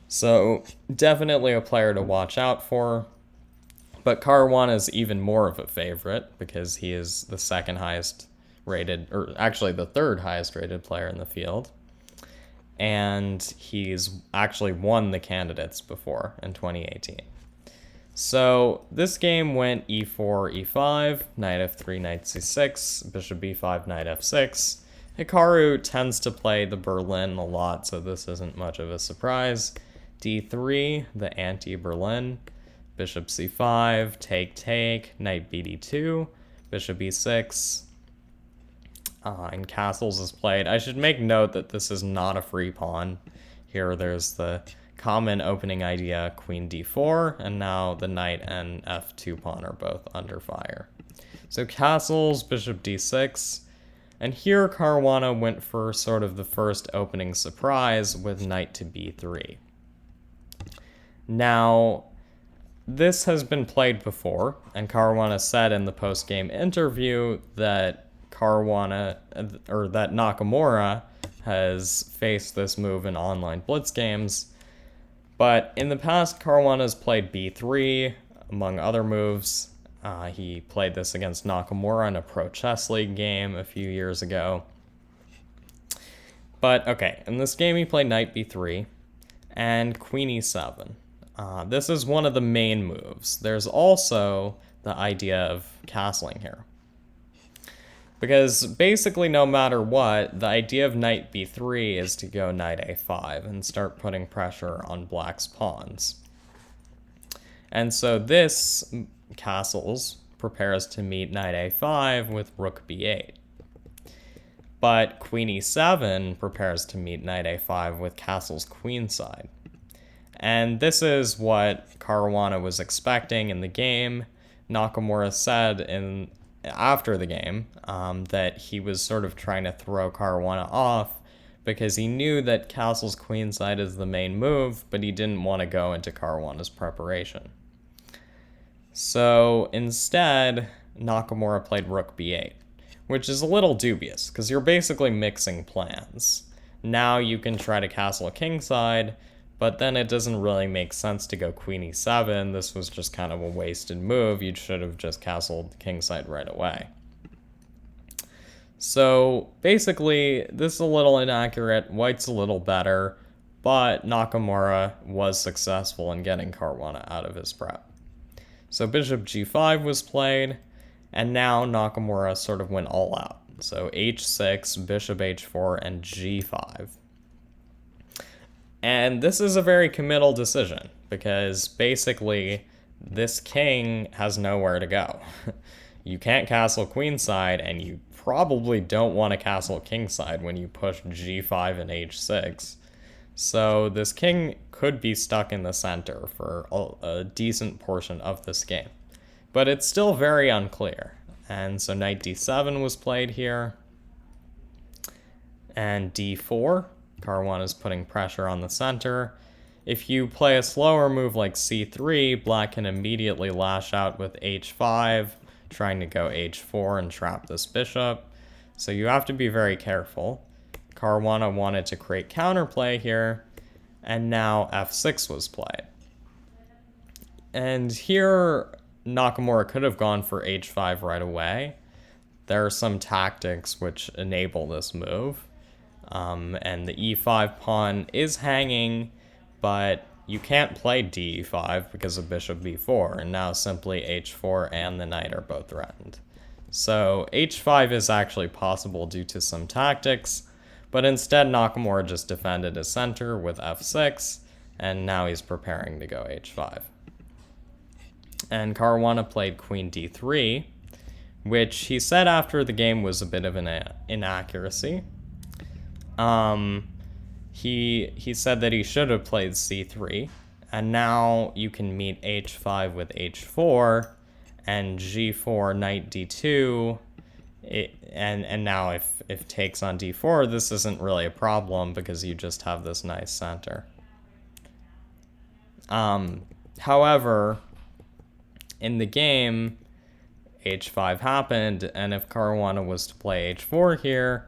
So definitely a player to watch out for. But Caruana is even more of a favorite because he is the second highest rated, or actually the third highest rated player in the field. And he's actually won the candidates before in 2018. So this game went e4, e5, knight f3, knight c6, bishop b5, knight f6. Hikaru tends to play the Berlin a lot, so this isn't much of a surprise. d3, the anti-Berlin, bishop c5, take, knight bd2, bishop e6, and castles is played. I should make note that this is not a free pawn. Here there's the common opening idea, queen d4, and now the knight and f2 pawn are both under fire. So castles, bishop d6, and here Caruana went for sort of the first opening surprise with knight to b3. Now, this has been played before, and Caruana said in the post-game interview that Nakamura has faced this move in online blitz games. But in the past, Caruana has played b3, among other moves. He played this against Nakamura in a Pro Chess League game a few years ago. But, okay, in this game he played knight b3 and queen e7. This is one of the main moves. There's also the idea of castling here. Because basically no matter what, the idea of knight b3 is to go knight a5 and start putting pressure on black's pawns. And so this castles prepares to meet knight a5 with rook b8. But queen e7 prepares to meet knight a5 with castles queenside. And this is what Caruana was expecting in the game. Nakamura said after the game that he was sort of trying to throw Caruana off because he knew that castles queenside is the main move, but he didn't want to go into Caruana's preparation. So instead, Nakamura played rook b8, which is a little dubious, because you're basically mixing plans. Now you can try to castle kingside, but then it doesn't really make sense to go queen e7. This was just kind of a wasted move. You should have just castled kingside right away. So basically, this is a little inaccurate. White's a little better, but Nakamura was successful in getting Caruana out of his prep. So bishop g5 was played, and now Nakamura sort of went all out. So h6, bishop h4, and g5. And this is a very committal decision, because basically this king has nowhere to go. You can't castle queenside, and you probably don't want to castle kingside when you push g5 and h6. So this king could be stuck in the center for a decent portion of this game. But it's still very unclear. And so knight d7 was played here. And d4. Caruana is putting pressure on the center. If you play a slower move like c3, black can immediately lash out with h5, trying to go h4 and trap this bishop. So you have to be very careful. Caruana wanted to create counterplay here, and now f6 was played. And here, Nakamura could have gone for h5 right away. There are some tactics which enable this move. And the e5 pawn is hanging, but you can't play d5 because of bishop b4, and now simply h4 and the knight are both threatened. So h5 is actually possible due to some tactics, but instead Nakamura just defended his center with f6, and now he's preparing to go h5. And Caruana played queen d3, which he said after the game was a bit of an inaccuracy. He said that he should have played c3, and now you can meet h5 with h4, and g4, knight d2, and now if takes on d4, this isn't really a problem because you just have this nice center. However, in the game, h5 happened, and if Caruana was to play h4 here,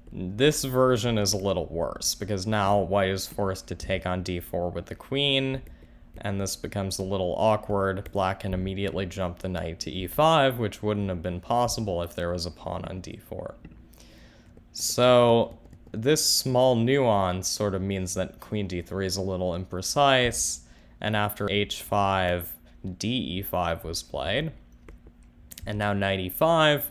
this version is a little worse, because now white is forced to take on d4 with the queen, and this becomes a little awkward. Black can immediately jump the knight to e5, which wouldn't have been possible if there was a pawn on d4. So this small nuance sort of means that queen d3 is a little imprecise, and after h5, de5 was played, and now knight e5,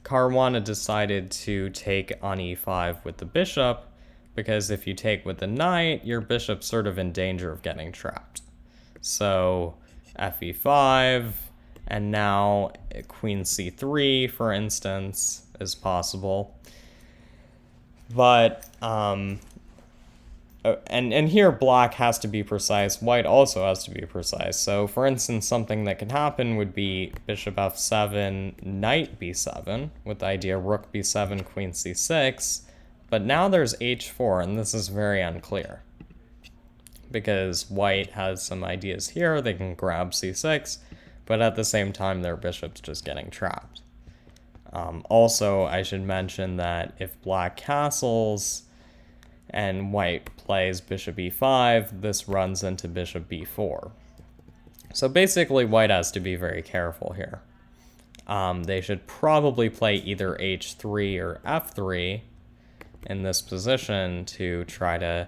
Caruana decided to take on e5 with the bishop, because if you take with the knight, your bishop's sort of in danger of getting trapped. So fe5, and now queen c3, for instance, is possible. But, and here black has to be precise, white also has to be precise. So for instance, something that can happen would be bishop f7, knight b7, with the idea rook b7, queen c6, but now there's h4, and this is very unclear. Because white has some ideas here, they can grab c6, but at the same time their bishop's just getting trapped. Also, I should mention that if black castles and white plays bishop e5, this runs into bishop b4. So basically white has to be very careful here. They should probably play either h3 or f3 in this position to try to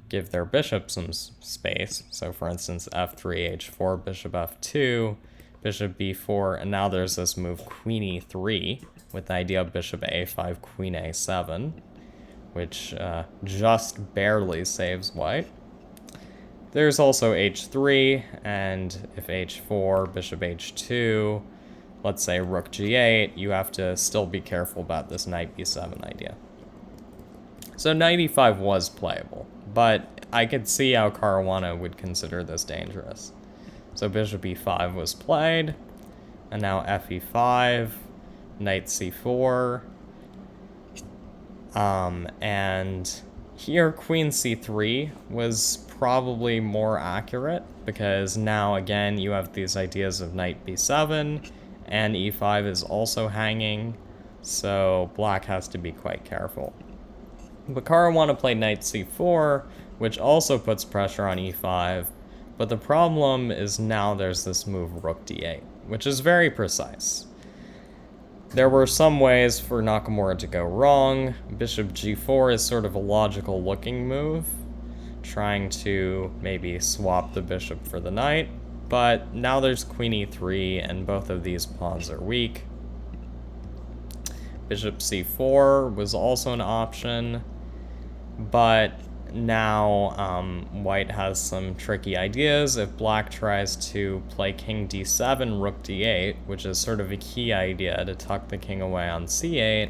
give their bishop some space. So for instance, f3, h4, bishop f2, bishop b4, and now there's this move queen e3 with the idea of bishop a5, queen a7, which just barely saves white. There's also h3, and if h4, bishop h2, let's say rook g8, you have to still be careful about this knight b7 idea. So knight e5 was playable, but I could see how Caruana would consider this dangerous. So bishop e5 was played, and now fe5, knight c4, and Here, queen c3 was probably more accurate, because now, again, you have these ideas of knight b7, and e5 is also hanging, so black has to be quite careful. But Caruana played knight c4, which also puts pressure on e5, but the problem is now there's this move rook d8, which is very precise. There were some ways for Nakamura to go wrong. Bishop g4 is sort of a logical looking move, trying to maybe swap the bishop for the knight, but now there's queen e3 and both of these pawns are weak. Bishop c4 was also an option, but now white has some tricky ideas. If black tries to play king d7, rook d8, which is sort of a key idea to tuck the king away on c8,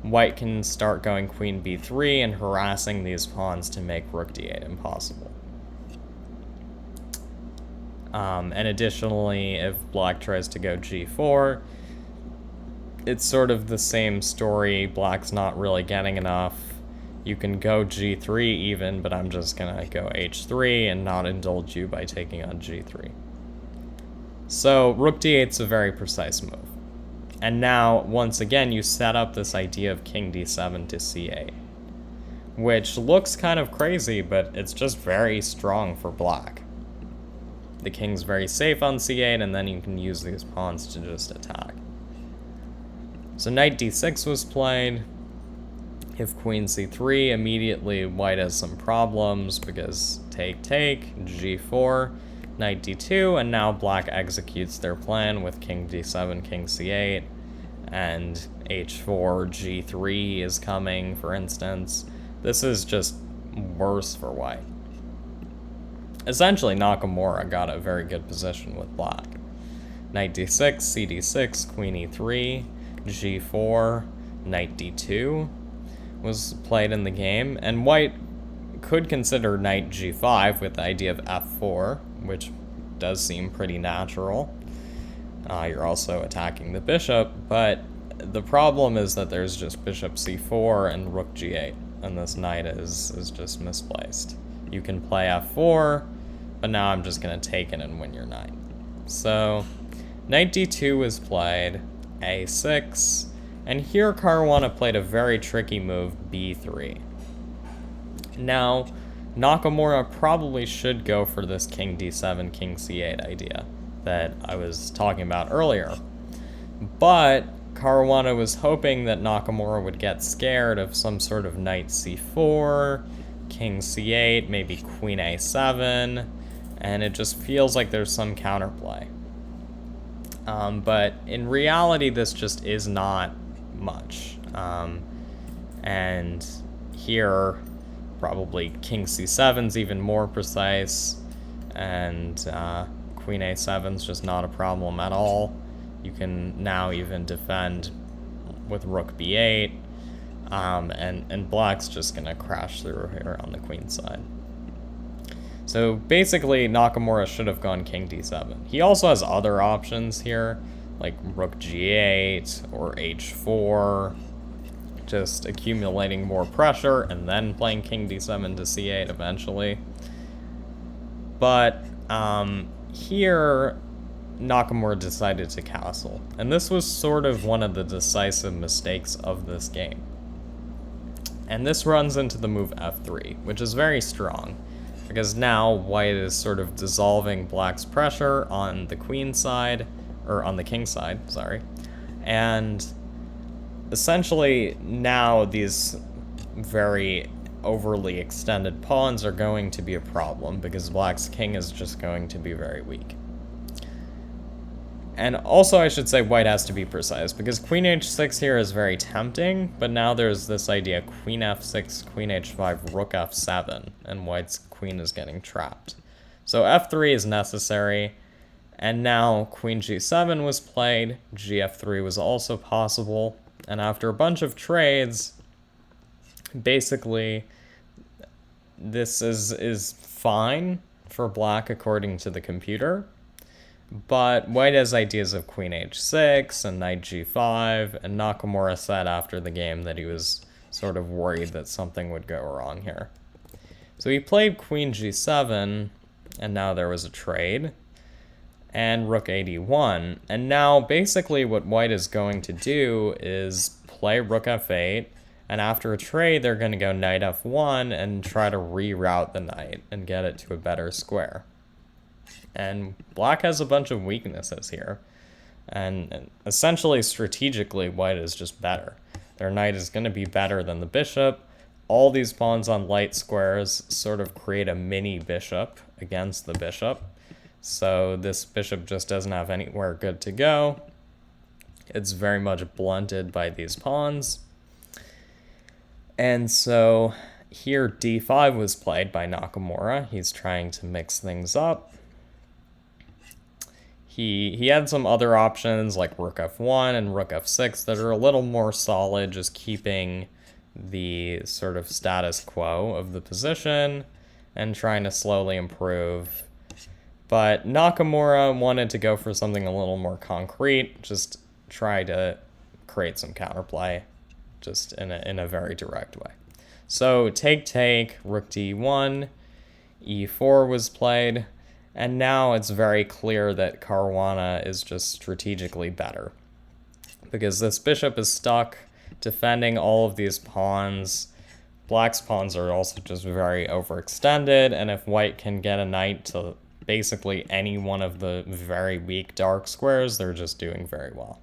white can start going queen b3 and harassing these pawns to make rook d8 impossible. And additionally, if black tries to go g4, it's sort of the same story. Black's not really getting enough. You can go g3 even, but I'm just gonna go h3 and not indulge you by taking on g3. So rook d8's a very precise move. And now, once again, you set up this idea of king d7 to c8, which looks kind of crazy, but it's just very strong for black. The king's very safe on c8, and then you can use these pawns to just attack. So knight d6 was played. If queen c3, immediately white has some problems because take, g4, knight d2, and now black executes their plan with king d7, king c8, and h4, g3 is coming, for instance. This is just worse for white. Essentially, Nakamura got a very good position with black. Knight d6, cd6, queen e3, g4, knight d2 was played in the game, and white could consider knight g5 with the idea of f4, which does seem pretty natural. You're also attacking the bishop, but the problem is that there's just bishop c4 and rook g8, and this knight is just misplaced. You can play f4, but now I'm just going to take it and win your knight. So knight d2 was played, a6, and here Caruana played a very tricky move, b3. Now, Nakamura probably should go for this king d7, king c8 idea that I was talking about earlier. But Caruana was hoping that Nakamura would get scared of some sort of knight c4, king c8, maybe queen a7, and it just feels like there's some counterplay. But in reality, this just is not much. And here, probably king c7's even more precise, and queen a7's just not a problem at all. You can now even defend with rook b8, and black's just gonna crash through here on the queen side. So basically, Nakamura should have gone king d7. He also has other options here, like rook g8 or h4, just accumulating more pressure and then playing king d7 to c8 eventually. But here, Nakamura decided to castle, and this was sort of one of the decisive mistakes of this game. And this runs into the move f3, which is very strong, because now white is sort of dissolving black's pressure on the queen side, or on the king side, sorry. And essentially now these very overly extended pawns are going to be a problem because black's king is just going to be very weak. And also I should say white has to be precise because queen h6 here is very tempting, but now there's this idea queen f6, queen h5, rook f7, and white's queen is getting trapped. So f3 is necessary. And now queen g7 was played, gf3 was also possible, and after a bunch of trades, basically this is fine for black according to the computer, but white has ideas of queen h6 and knight g5, and Nakamura said after the game that he was sort of worried that something would go wrong here. So he played queen g7, and now there was a trade, and rook ad1. And now basically what white is going to do is play rook f8, and after a trade they're going to go knight f1 and try to reroute the knight and get it to a better square. And black has a bunch of weaknesses here. And essentially, strategically, white is just better. Their knight is going to be better than the bishop. All these pawns on light squares sort of create a mini bishop against the bishop. So this bishop just doesn't have anywhere good to go. It's very much blunted by these pawns. And so here d5 was played by Nakamura. He's trying to mix things up. He had some other options like rook f1 and rook f6 that are a little more solid, just keeping the sort of status quo of the position and trying to slowly improve. But Nakamura wanted to go for something a little more concrete, just try to create some counterplay, just in a very direct way. So take, rook d1, e4 was played. And now it's very clear that Caruana is just strategically better, because this bishop is stuck defending all of these pawns. Black's pawns are also just very overextended, and if white can get a knight to basically any one of the very weak dark squares, they're just doing very well.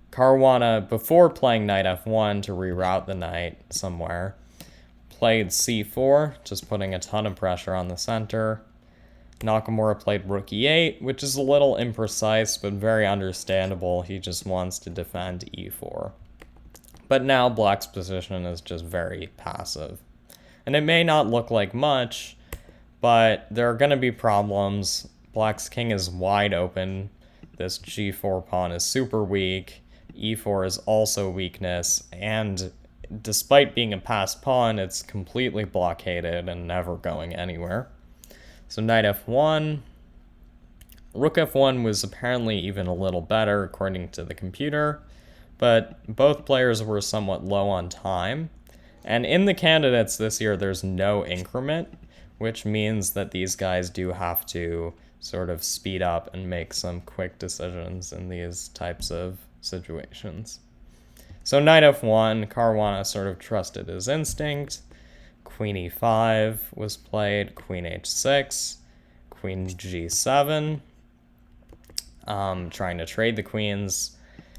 Caruana, before playing knight f1 to reroute the knight somewhere, played c4, just putting a ton of pressure on the center. Nakamura played rook e8, which is a little imprecise, but very understandable. He just wants to defend e4. But now black's position is just very passive. And it may not look like much, but there are going to be problems. Black's king is wide open. This g4 pawn is super weak. e4 is also weakness. And despite being a passed pawn, it's completely blockaded and never going anywhere. So knight f1, rook f1 was apparently even a little better according to the computer, but both players were somewhat low on time. And in the candidates this year, there's no increment, which means that these guys do have to sort of speed up and make some quick decisions in these types of situations. So knight f1, Caruana sort of trusted his instinct. Queen e5 was played, queen h6, queen g7, trying to trade the queens.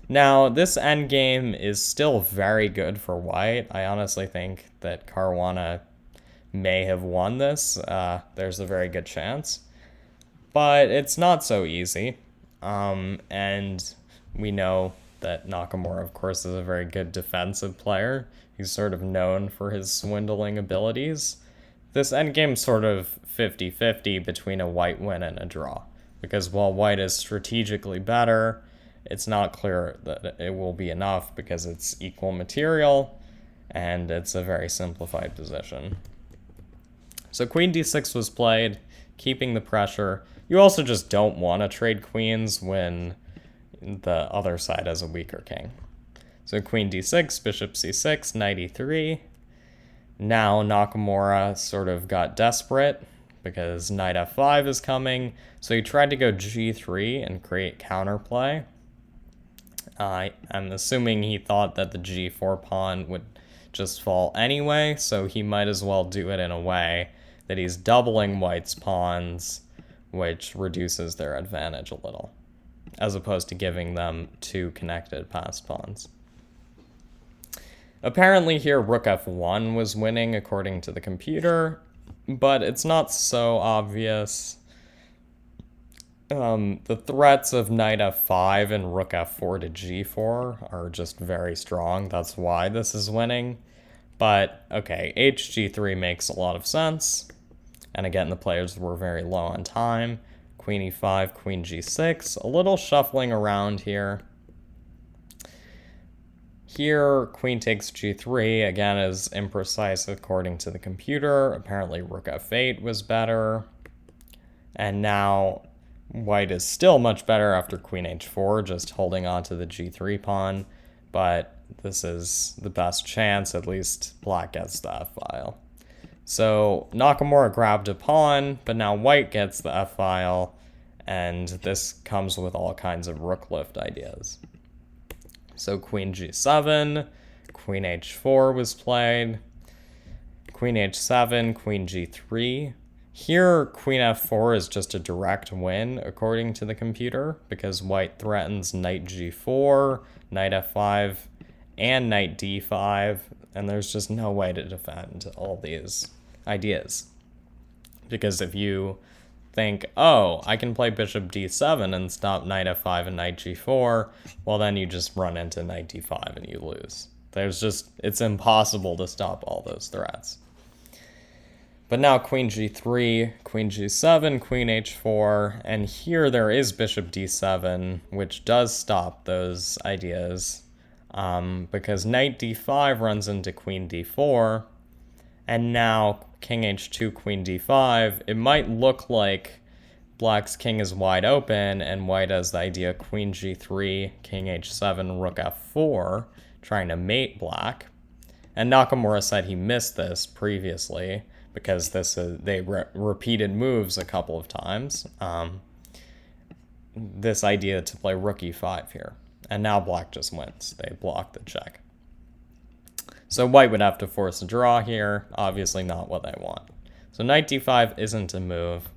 Now, this endgame is still very good for white. I honestly think that Caruana may have won this. There's a very good chance. But it's not so easy. And we know that Nakamura, of course, is a very good defensive player. He's sort of known for his swindling abilities. This endgame's sort of 50-50 between a white win and a draw, because while white is strategically better, it's not clear that it will be enough because it's equal material and it's a very simplified position. So queen d6 was played, keeping the pressure. You also just don't want to trade queens when the other side has a weaker king. So queen d6, bishop c6, knight e3. Now Nakamura sort of got desperate because knight f5 is coming. So he tried to go g3 and create counterplay. I'm assuming he thought that the g4 pawn would just fall anyway, so he might as well do it in a way that he's doubling white's pawns, which reduces their advantage a little, as opposed to giving them two connected passed pawns. Apparently here rook f1 was winning according to the computer, but it's not so obvious. The threats of knight f5 and rook f4 to g4 are just very strong. That's why this is winning. But, okay, hg3 makes a lot of sense. And again, the players were very low on time. Queen e5, queen g6. A little shuffling around here. Here, queen takes g3, again, is imprecise according to the computer. Apparently rook f8 was better. And now white is still much better after queen h4, just holding on to the g3 pawn. But this is the best chance, at least black gets the f-file. So Nakamura grabbed a pawn, but now white gets the f-file, and this comes with all kinds of rook lift ideas. So queen g7, queen h4 was played, queen h7, queen g3. Here, queen f4 is just a direct win, according to the computer, because white threatens knight g4, knight f5, and knight d5, and there's just no way to defend all these ideas. Because if you think, oh, I can play bishop d7 and stop knight f5 and knight g4, well, then you just run into knight d5 and you lose. It's impossible to stop all those threats. But now queen g3, queen g7, queen h4, and here there is bishop d7, which does stop those ideas, because knight d5 runs into queen d4, and now king h2, queen d5. It might look like black's king is wide open, and white has the idea queen g3, king h7, rook f4, trying to mate black. And Nakamura said he missed this previously, because they repeated moves a couple of times. This idea to play rook e5 here. And now black just wins. They block the check. So white would have to force a draw here. Obviously not what I want. So knight d5 isn't a move.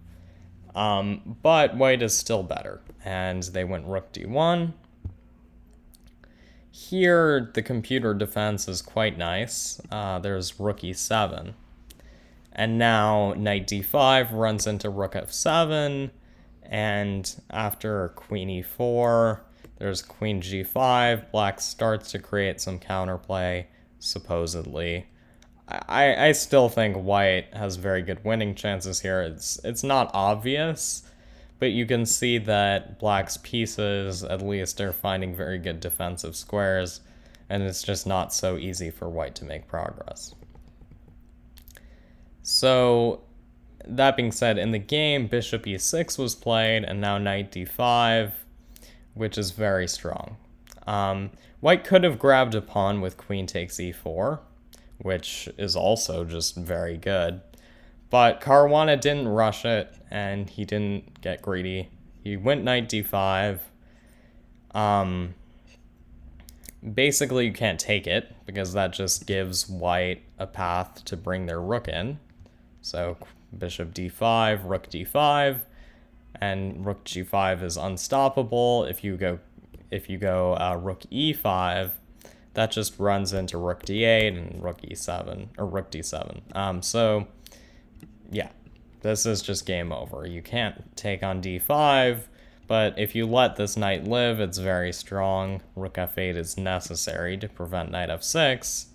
But white is still better. And they went rook d1. Here, the computer defense is quite nice. There's rook e7. And now knight d5 runs into rook f7, and after queen e4, there's queen g5. Black starts to create some counterplay, supposedly. I still think white has very good winning chances here. It's not obvious, but you can see that black's pieces, at least, are finding very good defensive squares, and it's just not so easy for white to make progress. So, that being said, in the game, bishop e6 was played, and now knight d5, which is very strong. White could have grabbed a pawn with queen takes e4, which is also just very good. But Caruana didn't rush it, and he didn't get greedy. He went knight d5. Basically, you can't take it, because that just gives white a path to bring their rook in. So bishop d5, rook d5, and rook g5 is unstoppable. If you go rook e5, that just runs into rook d8 and rook e7 or rook d7. So yeah, this is just game over. You can't take on d5, but if you let this knight live, it's very strong. Rook f8 is necessary to prevent knight f6.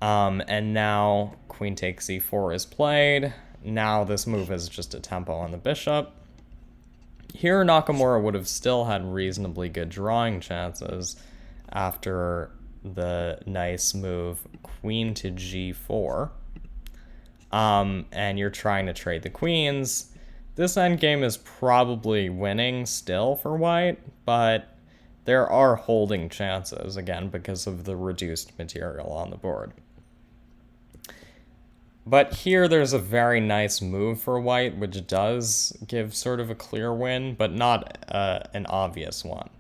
And now queen takes e4 is played. Now this move is just a tempo on the bishop. Here Nakamura would have still had reasonably good drawing chances after the nice move queen to g4. And you're trying to trade the queens. This endgame is probably winning still for white, but there are holding chances, again, because of the reduced material on the board. But here there's a very nice move for white, which does give sort of a clear win, but not an obvious one.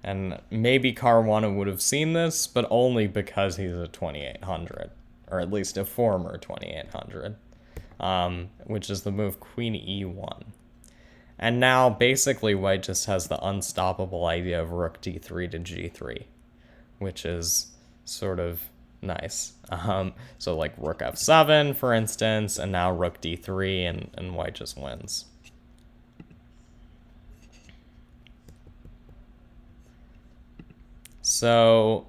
And maybe Caruana would have seen this, but only because he's a 2800, or at least a former 2800, which is the move queen e1. And now basically white just has the unstoppable idea of rook d3 to g3, which is sort of nice. So like rook f7, for instance, and now rook d3, and white just wins. So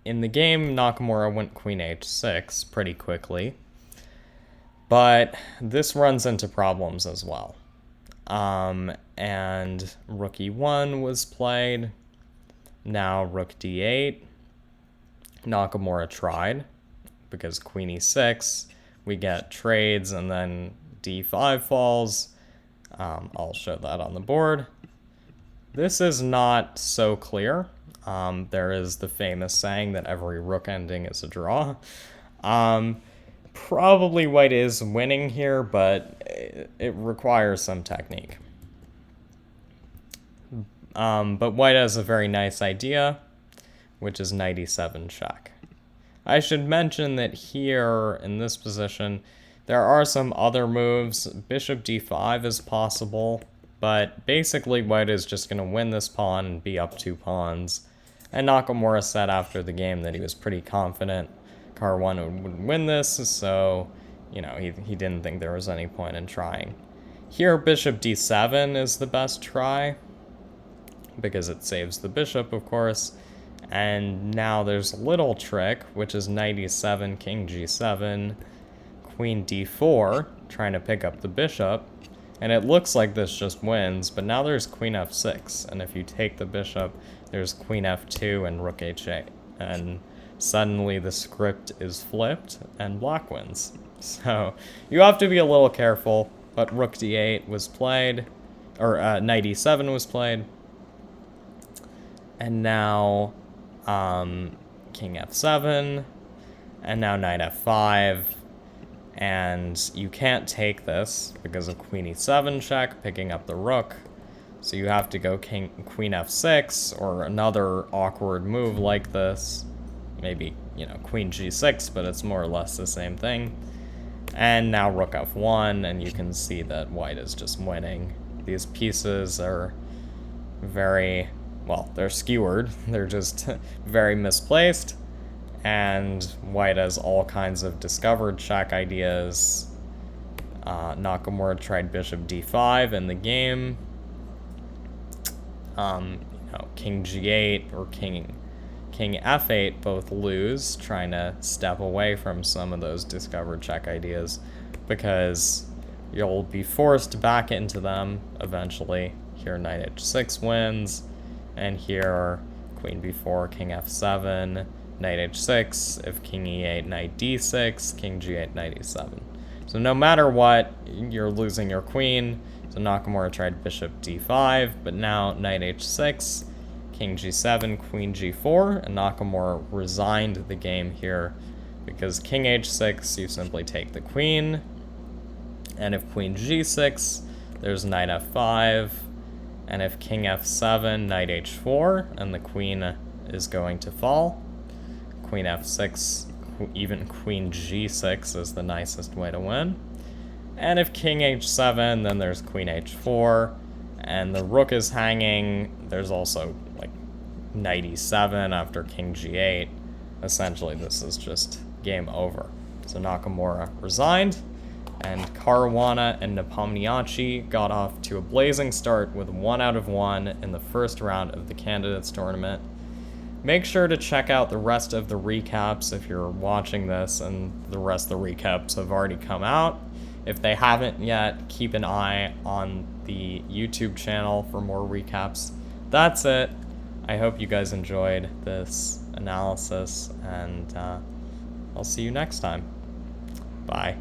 in the game, Nakamura went queen h6 pretty quickly, but this runs into problems as well. And rook e1 was played. Now rook d8. Nakamura tried, because queen e6, we get trades, and then d5 falls. I'll show that on the board. This is not so clear. There is the famous saying that every rook ending is a draw. Probably white is winning here, but it requires some technique. But white has a very nice idea, which is knight e7 check. I should mention that here, in this position, there are some other moves. Bishop d5 is possible, but basically white is just going to win this pawn and be up 2 pawns. And Nakamura said after the game that he was pretty confident Caruana would win this, so, you know, he didn't think there was any point in trying. Here, bishop d7 is the best try, because it saves the bishop, of course. And now there's a little trick, which is knight e7, king g7, queen d4, trying to pick up the bishop. And it looks like this just wins, but now there's queen f6. And if you take the bishop, there's queen f2 and rook h8. And suddenly the script is flipped and black wins. So you have to be a little careful, but rook d8 was played, or knight e7 was played. And now king f7, and now knight f5, and you can't take this because of queen e7 check, picking up the rook, so you have to go queen f6, or another awkward move like this, maybe, you know, queen g6, but it's more or less the same thing. And now rook f1, and you can see that white is just winning. These pieces are very, well, they're skewered, they're just very misplaced, and white has all kinds of discovered check ideas. Nakamura tried bishop d5 in the game. You know, king g8 or king f8 both lose, trying to step away from some of those discovered check ideas, because you'll be forced back into them eventually. Here knight h6 wins, and here queen b4, king f7, knight h6, if king e8, knight d6, king g8, knight e7. So no matter what, you're losing your queen. So Nakamura tried bishop d5, but now knight h6, king g7, queen g4, and Nakamura resigned the game here because king h6, you simply take the queen, and if queen g6, there's knight f5, and if king f7, knight h4, and the queen is going to fall. Queen f6, even queen g6 is the nicest way to win. And if king h7, then there's queen h4, and the rook is hanging. There's also like knight e7 after king g8. Essentially, this is just game over. So Nakamura resigned, and Caruana and Nepomniachtchi got off to a blazing start with 1 out of 1 in the first round of the Candidates Tournament. Make sure to check out the rest of the recaps if you're watching this, and the rest of the recaps have already come out. If they haven't yet, keep an eye on the YouTube channel for more recaps. That's it. I hope you guys enjoyed this analysis, and I'll see you next time. Bye.